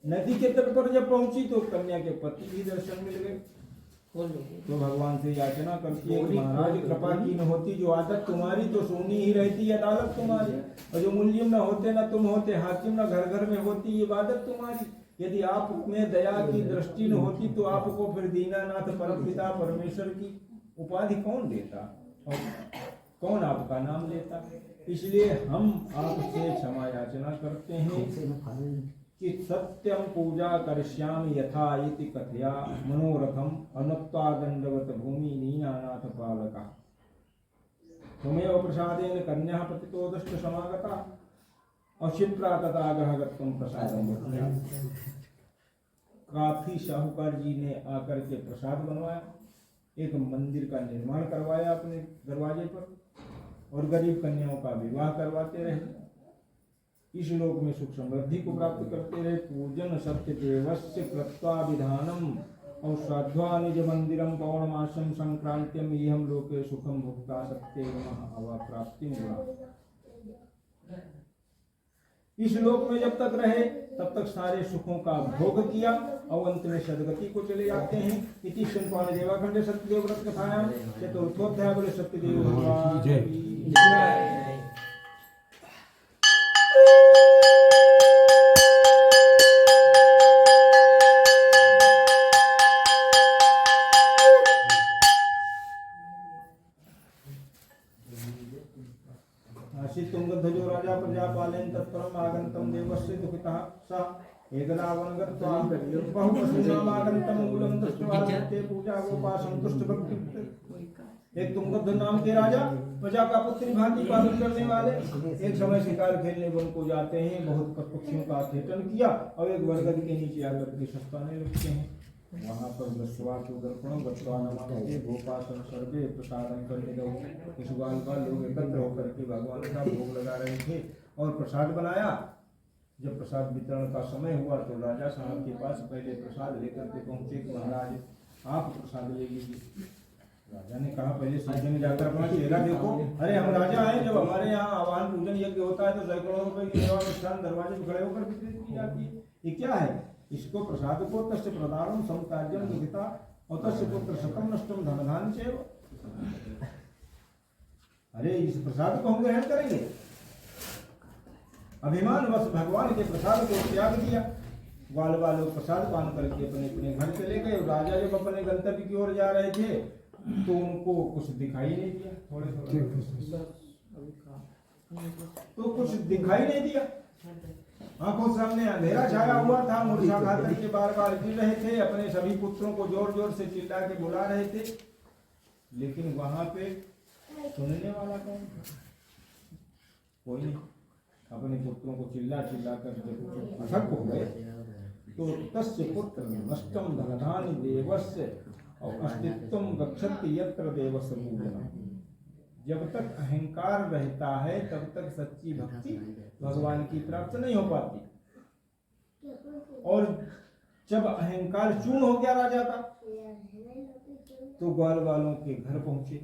नदी के तट पर जब पहुंची तो कन्या के पति भी दर्शन मिल गए। तो भगवान से याचना करती है कि महाराज कृपा की न होती जो आदत तुम्हारी तो सोनी ही रहती अदालत तुम्हारी। और जो मूल्यम न होते न तुम होते हाकिम न घर घर में होती इबादत तुम्हारी। यदि आप में दया की दृष्टि न होती तो आपको फिर दीनानाथ परमपिता परमेश्वर की उपाधि कौन देता और कौन आपका नाम लेता। इसलिए हम आपसे क्षमा याचना करते हैं कि सत्यम पूजा करिष्यामि यथा इति कथया मनोरथम अनुक्त्वा दंडवत भूमि नीनानाथ पालका। त्वमेव प्रसादेन कन्या प्रतितो दष्ट समागता और क्षिप्रा तथा ग्रहगत्वं प्रसादम। काफी साहूकार जी ने आकर के प्रसाद बनवाया, एक मंदिर का निर्माण करवाया अपने दरवाजे पर और गरीब कन्याओं का विवाह करवाते रहे। इस लोक में सुख समृद्धि को प्राप्त करते रहे। पूजन सत्य देवस्य कृत्वा विधानम और श्राद्धा निज मंदिरम पौर्णमासम संक्रांत्यम इहम लोके सुखम भुक्ता सत्य अवा प्राप्ति गुणा। इस लोक में जब तक रहे तब तक सारे सुखों का भोग किया और अंत में सदगति को चले जाते हैं। इति संपान देवाखंडे सत्यदेव व्रत कथायां चतुर्थोध्याय बोले सत्यदेव भगवान की जय। तुंगध्वजो राजा प्रजापालेन तत्परम आगंतम देवस्य दुखितः स एकदा वनगत्वा बहुवसनामागंतम मूलम दृष्ट्वा ते पूजा गोपा संतुष्ट भक्ति। एक तुंगध्वज नाम के राजा प्रजा का पुत्री भांति पालन करने वाले एक समय शिकार खेलने वन को जाते हैं। बहुत पक्षियों का खेतन किया और एक बरगद के नीचे आकर के सस्ताने लगते हैं। वहाँ पर दर्पणों नमामि गोपासन सर्वे प्रसादम करने लगे। इस बाल का लोग एकत्र होकर के भगवान का भोग लगा रहे थे और प्रसाद बनाया। जब प्रसाद वितरण का समय हुआ तो राजा साहब के पास पहले प्रसाद लेकर के पहुंचे कि महाराज आप प्रसाद ले लीजिए। राजा ने कहा पहले सीधे में जाकर अपना चेहरा देखो। अरे हम राजा हैं, जब हमारे यहाँ आवाहन पूजन यज्ञ होता है तो सैकड़ों रुपए की सेवा मिष्ठान दरवाजे पर खड़े होकर वितरित की जाती है। ये क्या है? इसको प्रसाद को तस्य प्रदानम समकार्यम दुहिता और तस्य पुत्र शतम नष्टम धनधान चैव। अरे इस प्रसाद को हम ग्रहण करेंगे। अभिमान वश भगवान के प्रसाद को त्याग दिया। ग्वाल वालों प्रसाद पान करके अपने अपने घर चले गए। राजा जब अपने गंतव्य की ओर जा रहे थे तो उनको कुछ दिखाई नहीं दिया। तो कुछ दिखाई नहीं दिया। आंखों सामने अंधेरा छाया हुआ था। मूर्छा खाकर के बार बार गिर रहे थे। अपने सभी पुत्रों को जोर जोर से चिल्ला के बुला रहे थे, लेकिन वहां पे सुनने वाला कौन था? कोई नहीं। अपने पुत्रों को चिल्ला चिल्ला कर जब अथक हो गए तो तस्य पुत्र नष्टम धनधान देवस्य और अस्तित्वम गच्छति यत्र देवस्य पूजनम। जब तक अहंकार रहता है तब तक सच्ची भक्ति भगवान की प्राप्त नहीं हो पाती। और जब अहंकार चूर्ण हो गया राजा का तो ग्वाल वालों के घर पहुंचे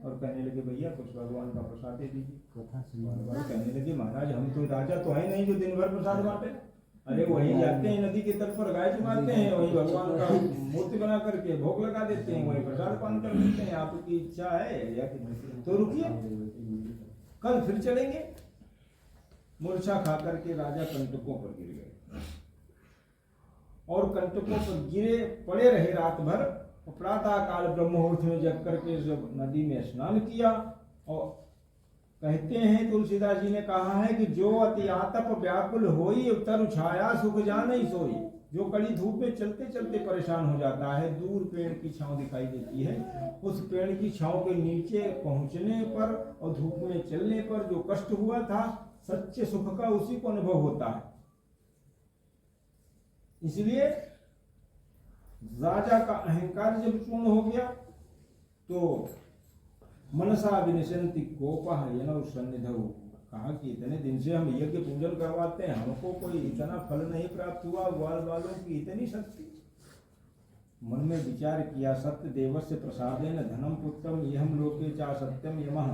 और कहने लगे भैया कुछ भगवान का प्रसाद दे दीजिए। कहने लगे महाराज हम तो राजा तो है नहीं जो दिन भर प्रसाद बांटे। अरे वहीं जाते हैं नदी के तट पर गाय चुमाते हैं, वहीं भगवान का मूर्ति बना करके भोग लगा देते हैं, वहीं प्रसाद पान कर देते हैं। आपकी इच्छा है या तो रुकिए, कल फिर चलेंगे। मूर्छा खा करके राजा कंटकों पर गिर गए और कंटकों पर गिरे पड़े रहे रात भर। प्रातः काल ब्रह्ममुहूर्त में जग करके जब नदी में स्नान किया। और कहते हैं तुलसीदास जी ने कहा है कि जो अति आतप व्याकुल होई उतर छाया सुख जान सोई। जो कड़ी धूप में चलते चलते परेशान हो जाता है, दूर पेड़ की छांव दिखाई देती है, उस पेड़ की छांव के नीचे पहुंचने पर और धूप में चलने पर जो कष्ट हुआ था सच्चे सुख का उसी को अनुभव होता है। इसलिए राजा का अहंकार जब चूर्ण हो गया तो मनसा विनिशंति कोपः यनौ सन्निधौ। कहा कि इतने दिन से हम यज्ञ पूजन करवाते हैं, हमको कोई इतना फल नहीं प्राप्त हुआ। ग्वाल वालों की इतनी शक्ति। मन में विचार किया सत्य देवस्य प्रसादेन धनम पुत्रम यहम लोके चा सत्यम यमः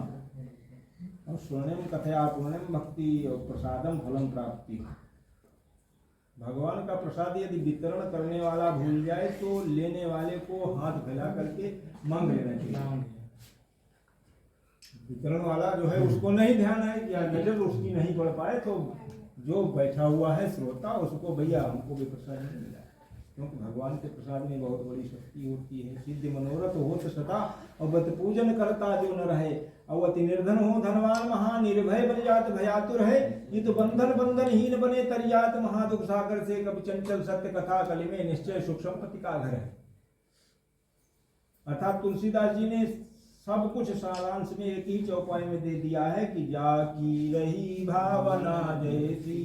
और स्वर्णिम कथया पुण्यम भक्ति और प्रसादम फलम प्राप्ति। भगवान का प्रसाद यदि वितरण करने वाला भूल जाए तो लेने वाले को हाथ फैला करके मांग लेना चाहिए। वितरण वाला जो है उसको नहीं ध्यान है या नजर उसकी नहीं पड़ पाए तो जो बैठा हुआ है श्रोता उसको भैया हमको भी प्रसाद नहीं मिला। क्योंकि भगवान के प्रसाद में बहुत बड़ी शक्ति होती है। सिद्ध मनोरथ हो सदा और बत पूजन करता जो न रहे। अवति निर्धन हो धनवान महा निर्भय बन जात भयातुर है। ये तो बंधन बंधनहीन बने तरियात महादुख सागर से कभी चंचल सत्य कथा कलि में निश्चय सुख संपत्ति का घर है। अर्थात तुलसीदास जी ने सब कुछ सारांश में एक ही चौपाई में दे दिया है कि जाकी रही भावना जैसी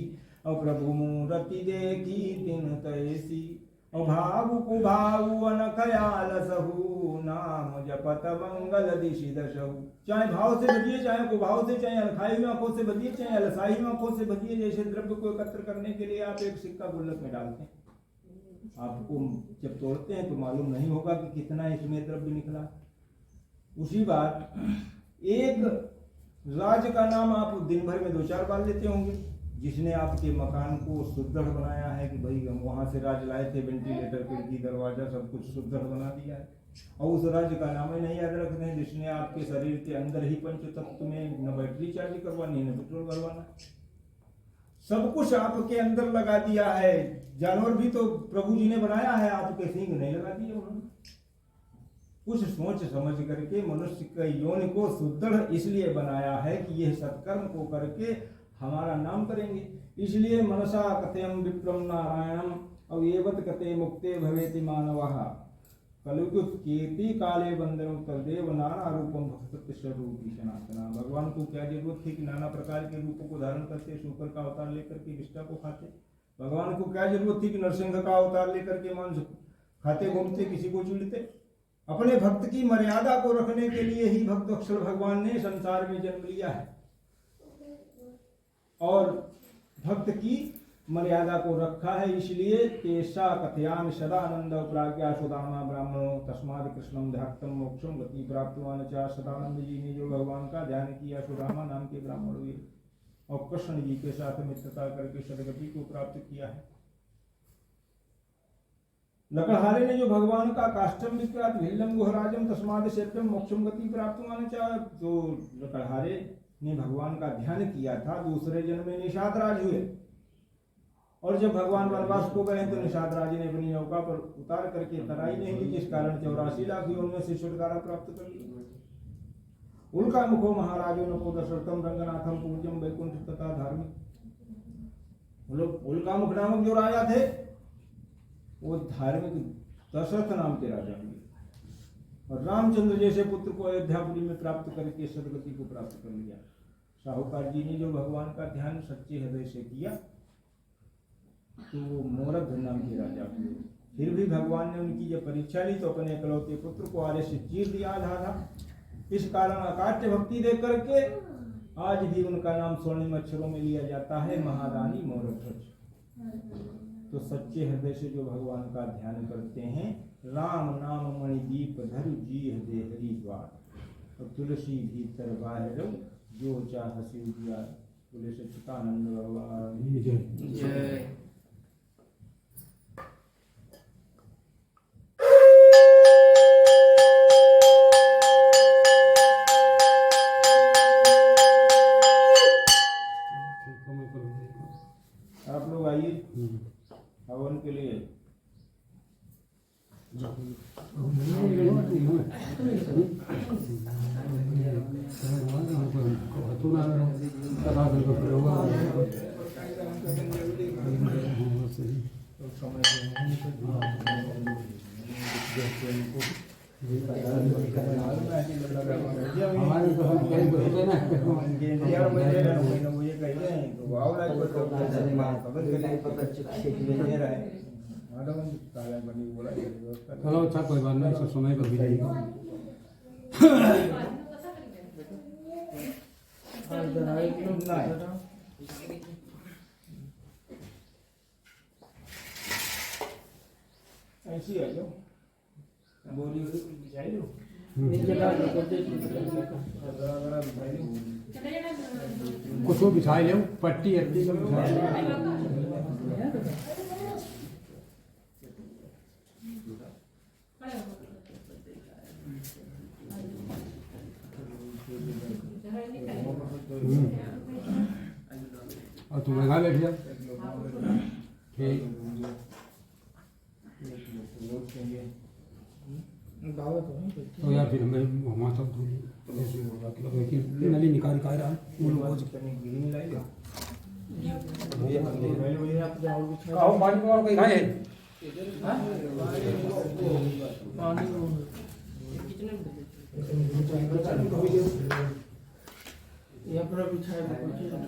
और प्रभु मूर्ति देखी दिन तैसी और भावु कुभावु अन खयाल सहु नाम जपत मंगल दिशि दशहु। चाहे भाव से बजिए, चाहे कुभाव से, चाहे अलखाई में आंखों से बजिए, चाहे अलसाई में आंखों से बजिए। जैसे द्रव्य को एकत्र करने के लिए आप एक सिक्का गुल्लक में डालते हैं, आपको जब तोड़ते हैं तो मालूम नहीं होगा कि कितना इसमें द्रव्य निकला। उसी बात एक राज का नाम आप दिन भर में 2-4 बार लेते होंगे। जिसने आपके मकान को सुदृढ़ बनाया है कि भाई हम वहां से राज लाए थे, वेंटिलेटर, खिड़की, दरवाजा सब कुछ सुदृढ़ बना दिया है, और उस राज्य का नाम ही नहीं याद रखते हैं जिसने आपके शरीर के अंदर ही पंच तत्व में न बैटरी चार्ज करवानी न पेट्रोल भरवाना, सब कुछ आपके अंदर लगा दिया है। जानवर भी तो प्रभु जी ने बनाया है, आपके सींग नहीं लगा दिए उन्होंने। कुछ सोच समझ करके मनुष्य के यौन को सुदृढ़ इसलिए बनाया है कि यह सत्कर्म को करके हमारा नाम करेंगे। इसलिए मनसा कथयम विप्रम नारायणम और एवत कथे मुक्ते भवेति मानवः कलयुग कीर्ति काले बंदन तदेव नाना रूपम भक्त स्वरूपी सनातना। भगवान को क्या जरूरत थी कि नाना प्रकार के रूपों को धारण करते, शुकर का अवतार लेकर के विष्टा को खाते। भगवान को क्या जरूरत थी कि नरसिंह का अवतार लेकर के मांस खाते घूमते, किसी को चीड़ते। अपने भक्त की मर्यादा को रखने के लिए ही भक्त अक्षर भगवान ने संसार में जन्म लिया है और भक्त की मर्यादा को रखा है, इसलिए तेषा कथयामि सदानंद प्राज्ञा सुदामा ब्राह्मणों तस्माद कृष्णम ध्यात्तम मोक्षम गति प्राप्तवान च। सदानंद जी ने जो भगवान का ध्यान किया, सुदामा नाम के ब्राह्मण हुए और कृष्ण जी के साथ मित्रता करके सदगति को प्राप्त किया है। लकड़हारे ने जो भगवान का काष्ठम विक्रांत भिल्लम गुहराजम तस्माद सत्यम मोक्षम गति प्राप्तवान च। जो लकड़हारे ने भगवान का ध्यान किया था, दूसरे जन्म में निषाद राज हुए और जब भगवान वनवास को गए तो निषाद राज ने अपनी नौका पर उतार करके तराई नहीं ली, जिस कारण 84 लाख योनियों से छुटकारा प्राप्त कर लिया। उल्का मुखो महाराजो नको दशरथम रंगनाथम पूज्यम वैकुंठ तथा धार्मिक। उल्का मुख नामक जो राजा थे वो धार्मिक दशरथ नाम के राजा हुए और रामचंद्र जैसे पुत्र को अयोध्यापुरी में प्राप्त करके सदगति को प्राप्त कर लिया। साहूकार जी ने जो भगवान का ध्यान सच्चे हृदय से किया तो वो मोरध नाम के राजा हुए। फिर भी भगवान ने उनकी जब परीक्षा ली तो अपने इकलौते पुत्र को आर्य से चीर दिया था। इस कारण अकाट्य भक्ति दे करके आज भी उनका नाम स्वर्णिम अक्षरों में लिया जाता है, महादानी मोरध्वज। तो सच्चे हृदय से जो भगवान का ध्यान करते हैं, राम नाम मणिदीप धरु जी हृदय हरि द्वार और तुलसी भीतर बाहर जो चाह शिव दिया। बोले सच्चिदानंद भगवान जय। आप लोग आइए हवन के लिए। चलो अच्छा कोई बात नहीं, सब समय पर भी जाएगा। ऐसी है जो बोली बिछाई लो, कुछ बिछाई लो, पट्टी अट्टी सब बिछाई लो। और तुम यहाँ बैठ जाओ। ठीक तो यार फिर हमें हमारा सब नली निकाल का रहा उठा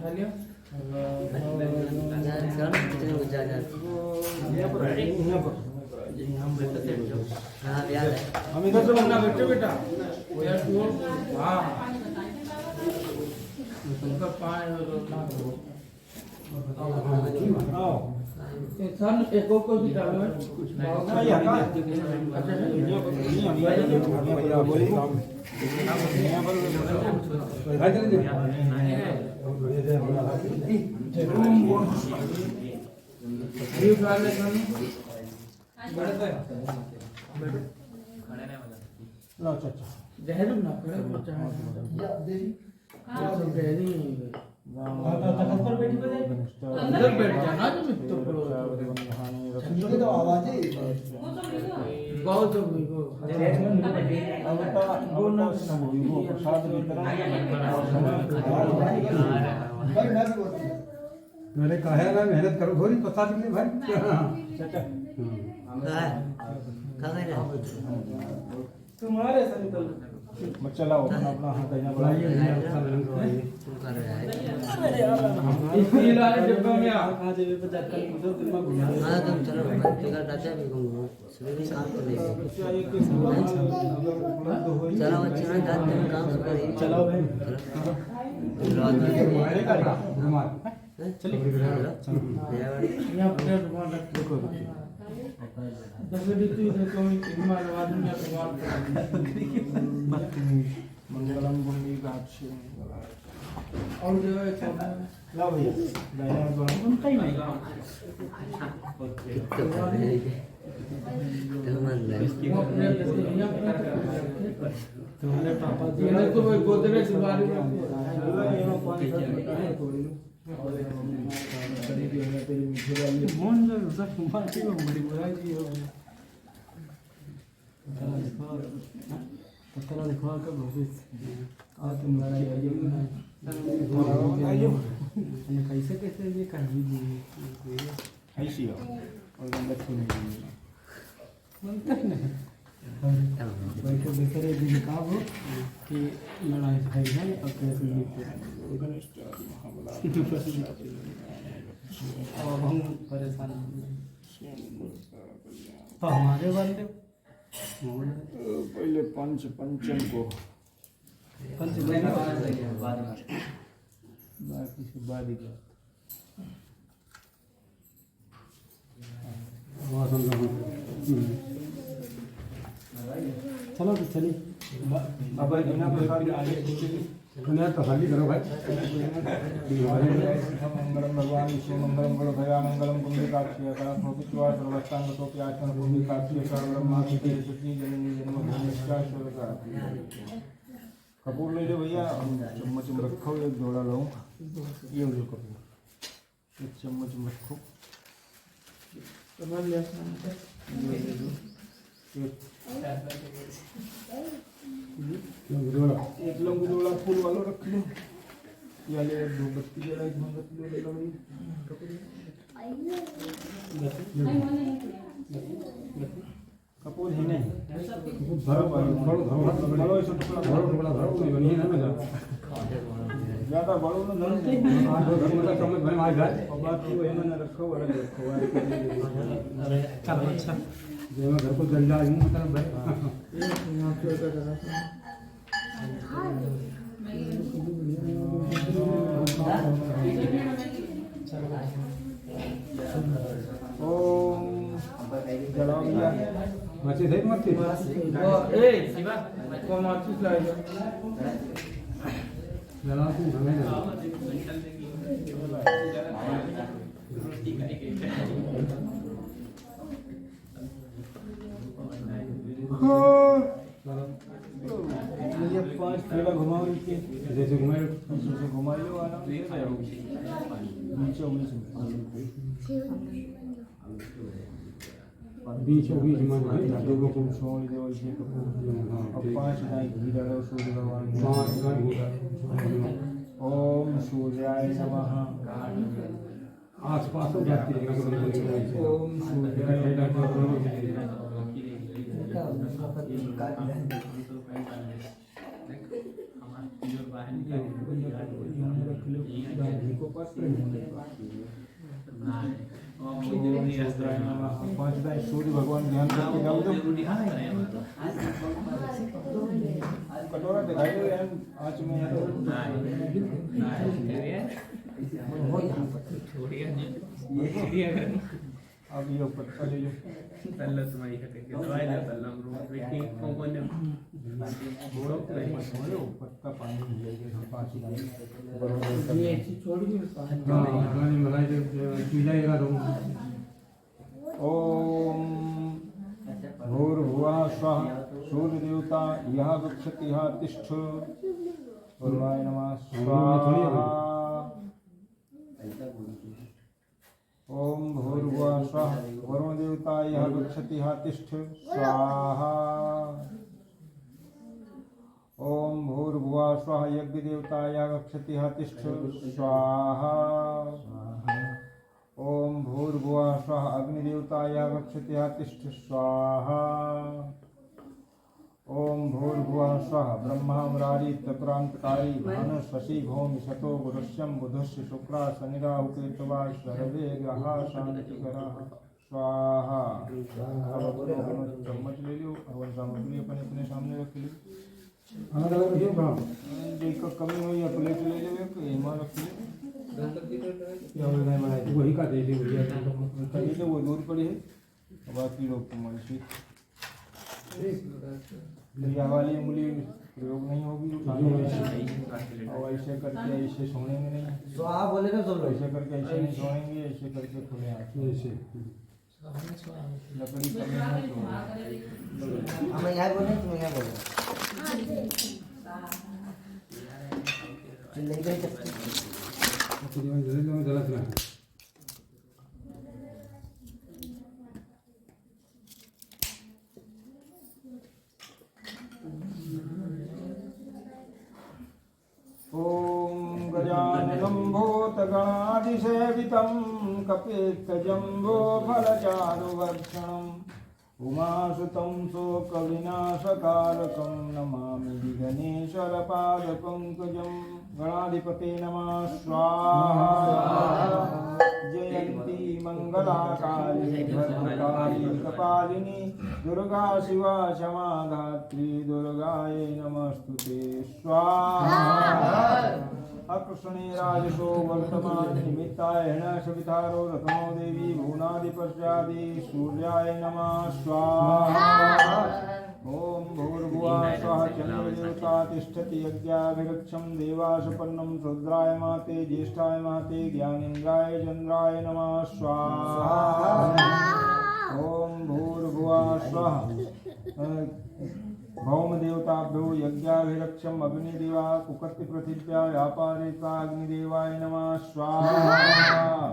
लिया हम इधर से बनना बैठे बेटा। हाँ उनका पानी एक को भी डालो कुछ अंदर बैठ जाना तो आवाज बहुत मैंने कहा है ना मेहनत करो थोड़ी पता चले भाई। तुम्हारे चलाओ अपना अपना हाथ कहना बढ़ाइए। चलो यहाँ प्लेट रुमाल रख दो दसवीं तू देखो रुमाल आदमी रुमाल मंगलम पुंडरीकाक्ष और जो है ला भैया दाहिना दोनों सुनता ही नहीं तुम्हारे पापा ये तो भाई गोदरेज बारी में मन जो सब मारती हो बड़ी बुराई की हो पता लिखवा का भविष्य आ तुम लड़ाई आइयो कैसे कैसे ये कहीं भी ऐसी हो और लक्ष्मी नहीं बनता ही नहीं भाई को दूसरे दिन का हो कि लड़ाई भाई है और कैसे लिखते अब हम परेशान तो हमारे वाले पहले पंचम को बाकी से बाद ही चलो तो चलिए अब बिना प्रसाद आगे तो खाली करो भाई मंगलम भगवान विष्णु मंगलम गुरु भया मंगलम पुंडरीकाक्ष सर्वस्तांग सोपि आत्मन पुंडरीकाक्ष सर्वब्रह्मा सुखी सुखी जननी जन्मभूमिश्चा स्वर्गा कपूर ले लो भैया चम्मच में रखो एक जोड़ा लो ये लो कपूर एक चम्मच में रखो एक लंबू जोड़ा फूल वालों रख लो या ले दो बत्ती जला एक मोमबत्ती ले लो कपूर है नहीं ज्यादा बड़ो ना रखो चलो अच्छा घर को जल जाए मतलब भाई ओम जलाओ भैया मच्छी सही मच्छी ए शिवा को माचिस लाएगा जला तू हमें ये 5 फेरा घुमाओ नीचे जैसे घुमाए जैसे घुमाई लो आराम से नीचे बीच में लोगों को छोड़ दो इसे अब 5 गाय घी डालो सूर्य भगवान ओम सूर्याय नमः आस पास हो जाती है ओम सूर्याय नमः सूर्य भगवान ध्यान करके डाल दो कटोरा दिखाई दो यार आँच में अब ये पत्ता ले लो पत्ता पानी ये छोड़ के ओम भूर्भुवः स्वः सूर्य देवता यह गच्छति यह तिष्ठ वरुणाय नमः स्वाहा ओम भूर्भुवः स्वः वरुण देवता यह गच्छति यह तिष्ठ स्वाहा ओम भूर्भुवः स्वः यज्ञ देवता यह गच्छति यह तिष्ठ स्वाहा ओम भूर्भुवः स्वः अग्निदेवता यह गच्छति यह तिष्ठ स्वाहा ओम भूर्भुवः स्वः ब्रह्मा मुरारी चतुरांतकारी भानु शशि भौमि शतो गुरुष्यं बुधस्य शुक्रा शनिराहु केतवा सर्वे ग्रहा शांतिकराः स्वाहा अब चम्मच ले लो हवन सामग्री अपने अपने सामने रख लो अलग अलग रखियो कहाँ देखो कमी हुई है प्लेट ले लेवे कि एमा रख ले या और नहीं बनाए वही का दे दे भैया कहीं तो वो दूर पड़ी है बाकी लोग कमाई से लिया वाली उंगली प्रयोग नहीं होगी और ऐसे करके ऐसे सोनेंगे नहीं तो आप बोले ना सब लोग ऐसे करके ऐसे नहीं सोएंगे ऐसे करके खुले हाथ ऐसे लकड़ी कमी नहीं तो हम यहाँ बोले तुम यहाँ बोले चिल्लाई गई तो जीवन जल्दी गलत ना ॐ गजाननं भूतगणाधिसेवितं कपित्थजम्बो फलचारुभक्षणम् उमासुतं शोकविनाशकारकं नमामि विघ्नेश्वरपादपङ्कजं गणाधिपते नमः स्वाहा जयन्ती मङ्गलाकाली भद्रकाली कपालिनी दुर्गा शिवा क्षमा धात्री दुर्गायै नमस्तुते स्वाहा अकृष्णे राजसो वर्तमान निमित्ताय सवितारो रत्नो देवी भुवनादिपश्चादि सूर्याय नमः स्वाहा ओम भूर्भुवः स्वः चन्द्रदेवता तिष्ठति यज्ञाभिरक्षं देवासपन्नं रुद्राय माते ज्येष्ठाय माते ज्ञानेन्द्राय चन्द्राय नमः स्वाहा ओम भूर्भुवः स्वः भौम देवताभ्यो यज्ञाभिरक्षम अग्निदेवा कुकर्ति पृथिव्या व्यापारिता अग्निदेवाय नमः स्वाहा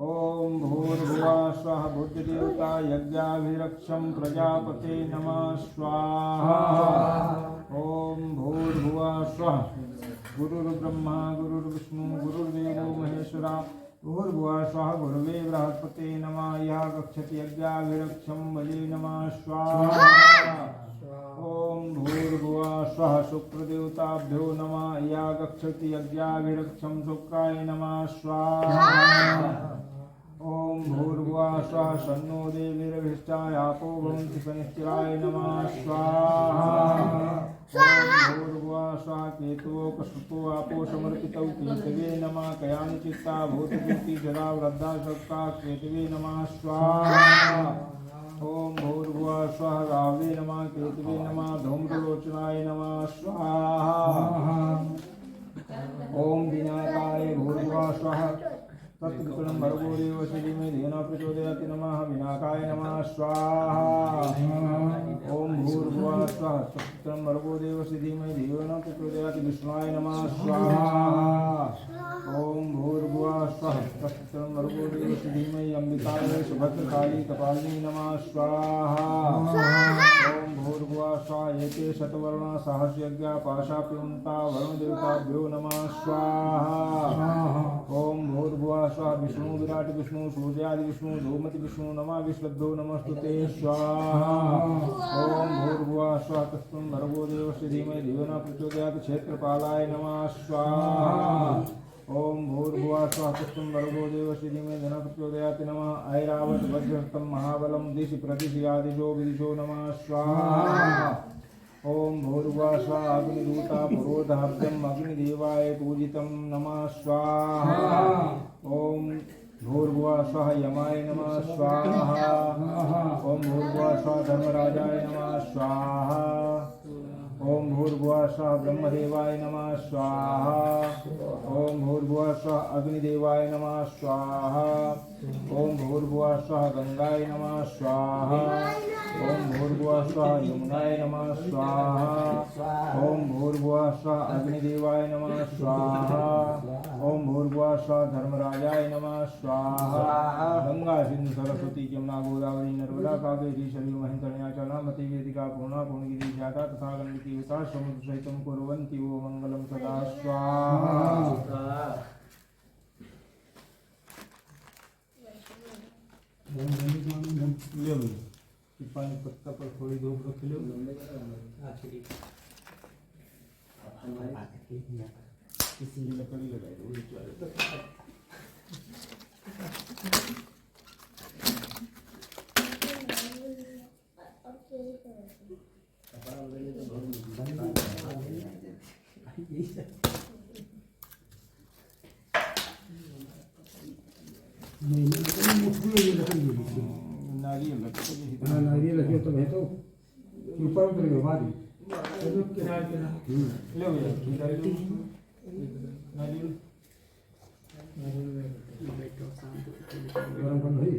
ओम भूर्भुवः स्वः बुद्धिदेवता यज्ञाभिरक्षम प्रजापते नमः स्वाहा ओम भूर्भुवः स्वः गुरुर्ब्रह्मा गुरुर्विष्णु गुरुर्देवो महेश्वरा भूर्भुवः स्वः गुरवे बृहस्पते नमः यः गच्छति यज्ञाभिरक्षं भजे नमः स्वाहा ओम भूर्भुवः स्वः शुक्रदेवताभ्यो नमः या गच्छति यज्ञाभिरक्षं शुक्राय नमः स्वाहा ओम भूर्भुवः स्वः शन्नो देवीर्भिष्टाय आपो भवन्ति शनिश्चराय नमः स्वाहा ओम भूर्भुवः स्वः केतवो कश्यपो आपो समर्पितौ केतवे नमः कयानि चित्ता भूतकीर्ति जरा वृद्धा शक्ता केतवे नमः स्वाहा ओम भूर्भुवः स्वः रावे नमः केतवे नमः धूम्रलोचनाय नमः स्वाहा ओम दिनाकाय भूर्भुवः स्वः तत्कृतं भर्गो देवस्य धीमहि धियो न प्रचोदयात् नमः विनाकाय नमः स्वाहा ओम भूर्भुवः स्वः तत्कृतं भर्गो देवस्य धीमहि धियो न प्रचोदयात् विष्णुवाय नमः स्वाहा ओम भूर्भुवः स्वः तत्कृतं भर्गो देवस्य धीमहि अम्बिकाय सुभद्रकाली कपालिनी नमः स्वाहा ओम भूर्भुवः स्वः एते शतवर्णा सहस्रयज्ञा पाशाप्युन्ता वरुणदेवताभ्यो नमः स्वाहा ओम भूर्भुवः स्वः विष्णु विराट विष्णु सूर्यादि विष्णु धूमति विष्णु नमः विश्वभ्यो नमस्तुते स्वाहा ओम भूर्भुवः स्वः तत्कृतं भर्गो देवस्य धीमहि धियो न प्रचोदयात् क्षेत्रपालाय नमः स्वाहा ओम भूर्भुवः स्वः तत्कृतं भर्गो देवस्य धीमहि धियो न प्रचोदयात् नमः ऐरावत वज्रहस्तं महाबलं दिशि प्रतिशि आदिशो विदिशो नमः स्वाहा ओम भूर्भुवः स्वः अग्निदूता पुरोधाब्दम् अग्निदेवाय पूजितं नमः स्वाहा ओम भूर्भुवः स्वः यमाय नमः स्वाहा ओम भूर्भुवः स्वः धर्मराजाय नमः स्वाहा ओम भूर्भुवः स्वः ब्रह्मदेवाय नमः स्वाहा ओम भूर्भुवः स्वः अग्निदेवाय नमः स्वाहा ओम भूर्भुवः स्वः गंगाय नमः स्वाहा ओम भूर्भुवः स्वः यमुनाय नमः स्वाहा ओम भूर्भुवः स्वः अग्निदेवाय नमः स्वाहा ओम भूर्भुवः स्वः धर्मराजाय नमः स्वाहा गंगा सिंधु सरस्वती यमुना गोदावरी नर्मदा कावेरी सरयू महेन्द्रया च नर्मदे वेदिका पूर्णा पूर्णगिरि जाता तथा गंडकी उता समुद्र सहितं कुर्वन्ति वो मंगलं सदा स्वाहा ले लो पानी पत्ता पर थोड़ी धूप रख लो किसी लकड़ी लगाई दो Okay. नहीं मुश्किल है ये लकड़ी ये नारियल लगता है। हाँ नारियल लगे तो है तो ऊपर उतर गए बाद ले भैया इधर ले नारियल गरम कर भाई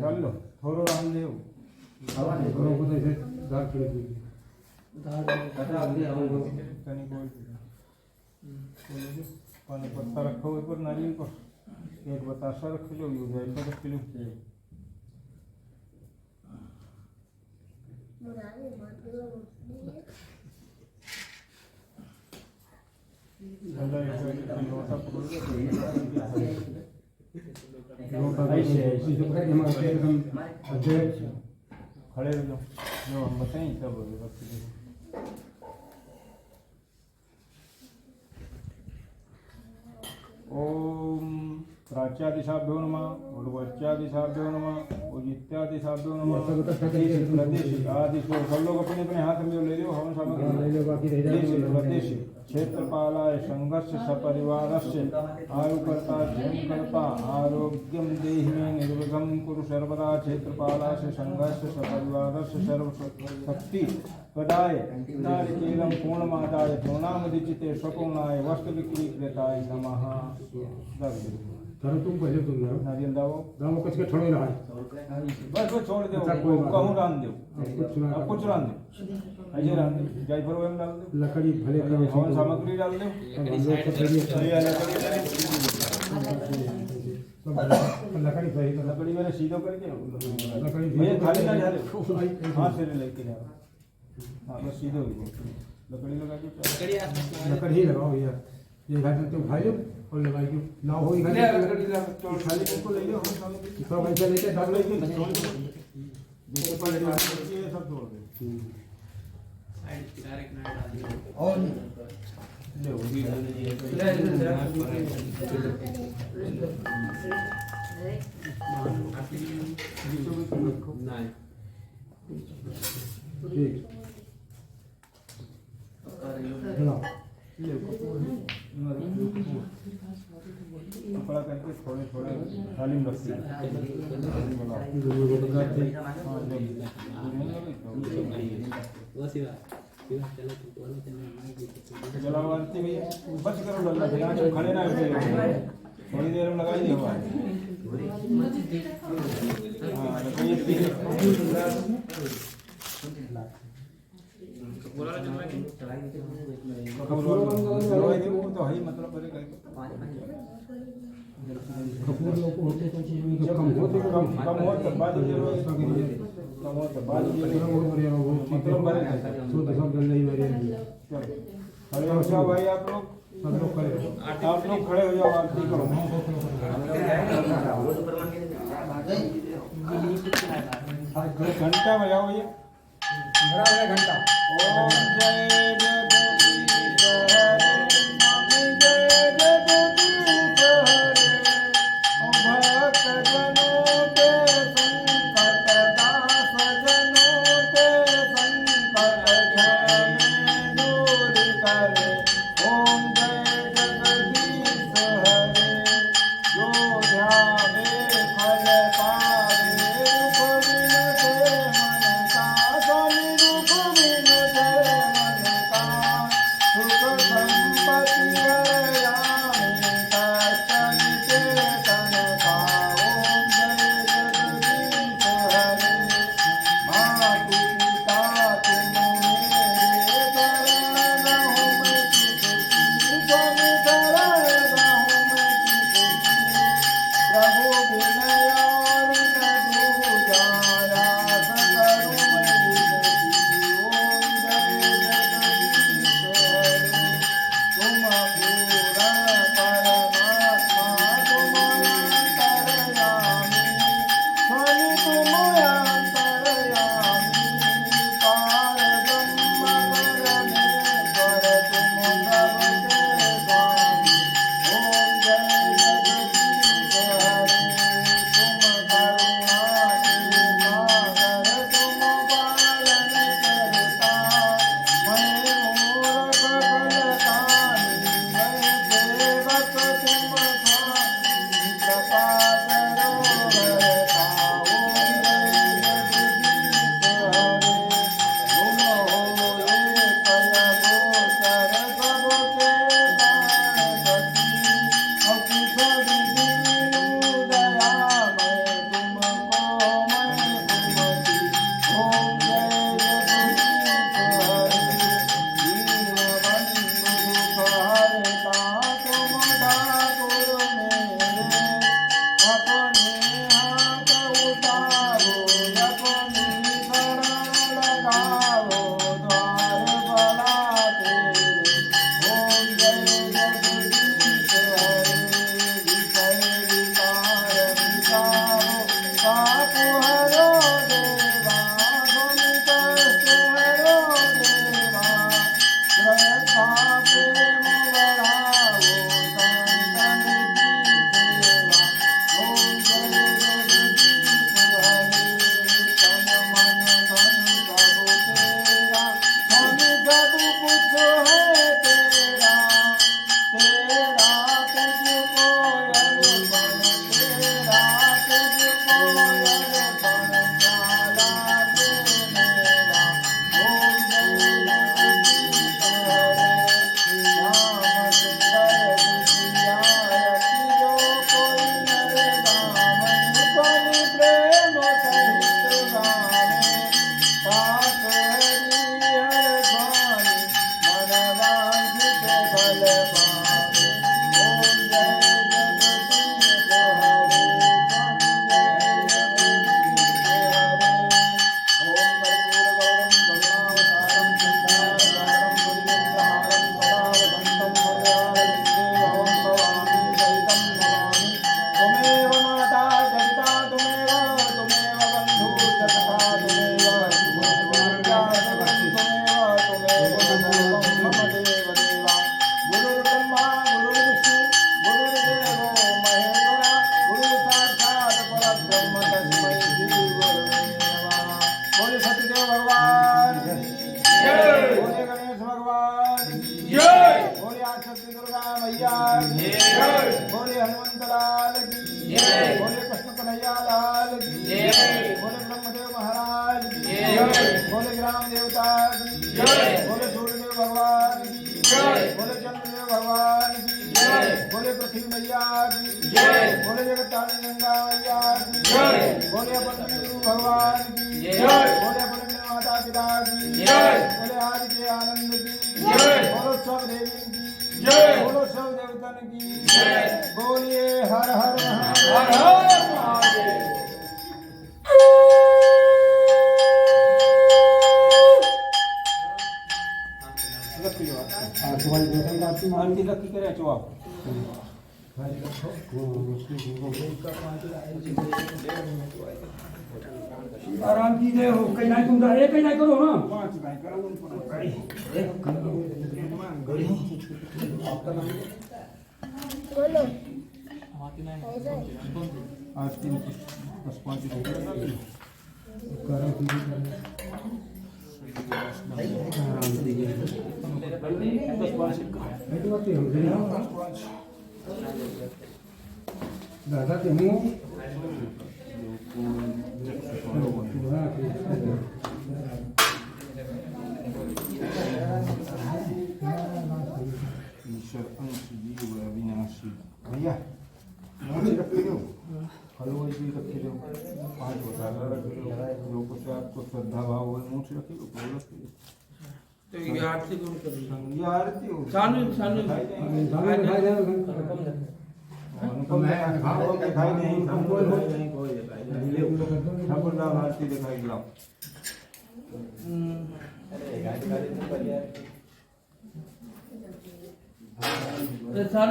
कर लो थोड़ा राम ले गरम को ऐसे दाल खड़े थे तनी कोई पानी पत्ता रखो ऊपर नारियल पर एक बतासा रख लो ये ऐसा रख लो लोटा पकड़ ऐसे ऐसे तो कहीं हमारे एकदम अध्यक्ष खड़े हो जाओ जो हम बताएं तब रख दो ओम प्राच्यादिशाभ्यो नमः उर्वच्यादिशाभ्यो नमः उदित्यादिशाभ्यो नमः प्रदेश आदि को सब लोग अपने अपने हाथ में ले लो हवन सामग्री ले लो बाकी रह जाए प्रदेश क्षेत्रपालाय संघर्ष सपरिवारस्य आयुकर्ता जन्मकर्ता आरोग्यम देहि में निर्विघ्नं कुरु सर्वदा क्षेत्रपालास्य संघर्ष सपरिवारस्य सर्वशक्ति प्रदाय नारिकेलं पूर्णमादाय पूर्णामदिचिते स्वपूर्णाय वस्तु विक्रीकृताय नमः। धरो तुम पहले तुम धरो नारियल दाओ दाम कुछ के छोड़े रहा है बस वो छोड़ दो कहूँ रान दो अब कुछ रान दो ऐसे रान दो जायफल वगैरह डाल दो लकड़ी भले करो हवन सामग्री डाल दो लकड़ी सही तो लकड़ी मैंने सीधो करके लकड़ी भैया खाली ना डाले हाथ से लेके जा हाँ बस सीधो ही लकड़ी लगा के लकड़ी ही लगाओ यार ये घर में तो खाई लो और लगाई क्यों ना हो घर लकड़ी तो खाली को ले लो हवन सामग्री सब ऐसे लेके डाल लो ये सब छोड़ दे और ले वो भी ठीक हाँ कपड़ा करके थोड़े थोड़े थाली में रखते हैं चला आरती भैया बस करो लल्ला बिना जब खड़े ना बैठे थोड़ी देर में लगाई दिया हाँ तो है मतलब कपूर लोग होते तो चीज में कम होते कम हो तो बाद कम हो तो बाद बहुत बढ़िया वो मतलब बड़े तो सब गल नहीं मेरे खड़े हो जाओ भाई आप लोग सब लोग करे आप लोग खड़े हो जाओ आरती करो घंटा बजाओ भैया घंटा ओम जय जगदीश हरे भक्त जनों के संकट दास जनों के संकट दूर करे ओम जय जगदीश हरे जो ध्यावे फल पावे रूप विनुते मन का स्वामी रूप विनुते मन का बोले अपन गुरु भगवान की जय। बोले अपन माता पिता की जय। बोले आज के आनंद की जय। बोलो सब देवी की जय। बोलो सब देवतन की जय। बोलिए हर हर हर महादेव। हर महादेव। तुम्हारी बेटा आपकी मान की रखी करे चो आप आराम कीजिए हो कहीं नहीं तुम एक ही नहीं करो ना पांच नहीं करो उन पर कई बोलो आज 3 10 5 करो कीजिए आराम कीजिए itu waktu yang jadi दादा के मुंह ईश्वर अंश जीव अविनाशी भैया नोट रखे दो हलवा जी रखे दो 5 बता रखे दो जो कुछ आपको श्रद्धा भाव हो नोट रखे दो बोल रखे दो तो ये आरती कौन कर रही है? ये आरती हो सानू सानू अनुपम दिखाई नहीं कोई ठाकुर नाम आरती दिखाई दिलाओ प्रसाद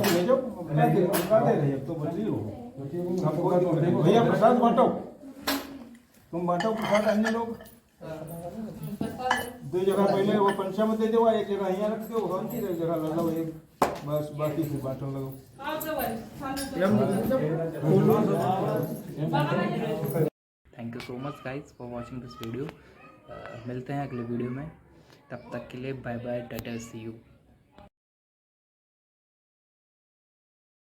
ले जाओ बताते रहिए तो बची हो भैया प्रसाद बांटो तुम बांटो प्रसाद अन्य लोग 2 जगह पहले वो पंचामृत दे दो एक जगह यहाँ रख दो शांति एक जगह लगाओ एक बस बाकी फिर बांटो लगो thank you so much guys for watching this video. मिलते हैं अगले वीडियो में, तब तक के लिए bye bye, tata, see you.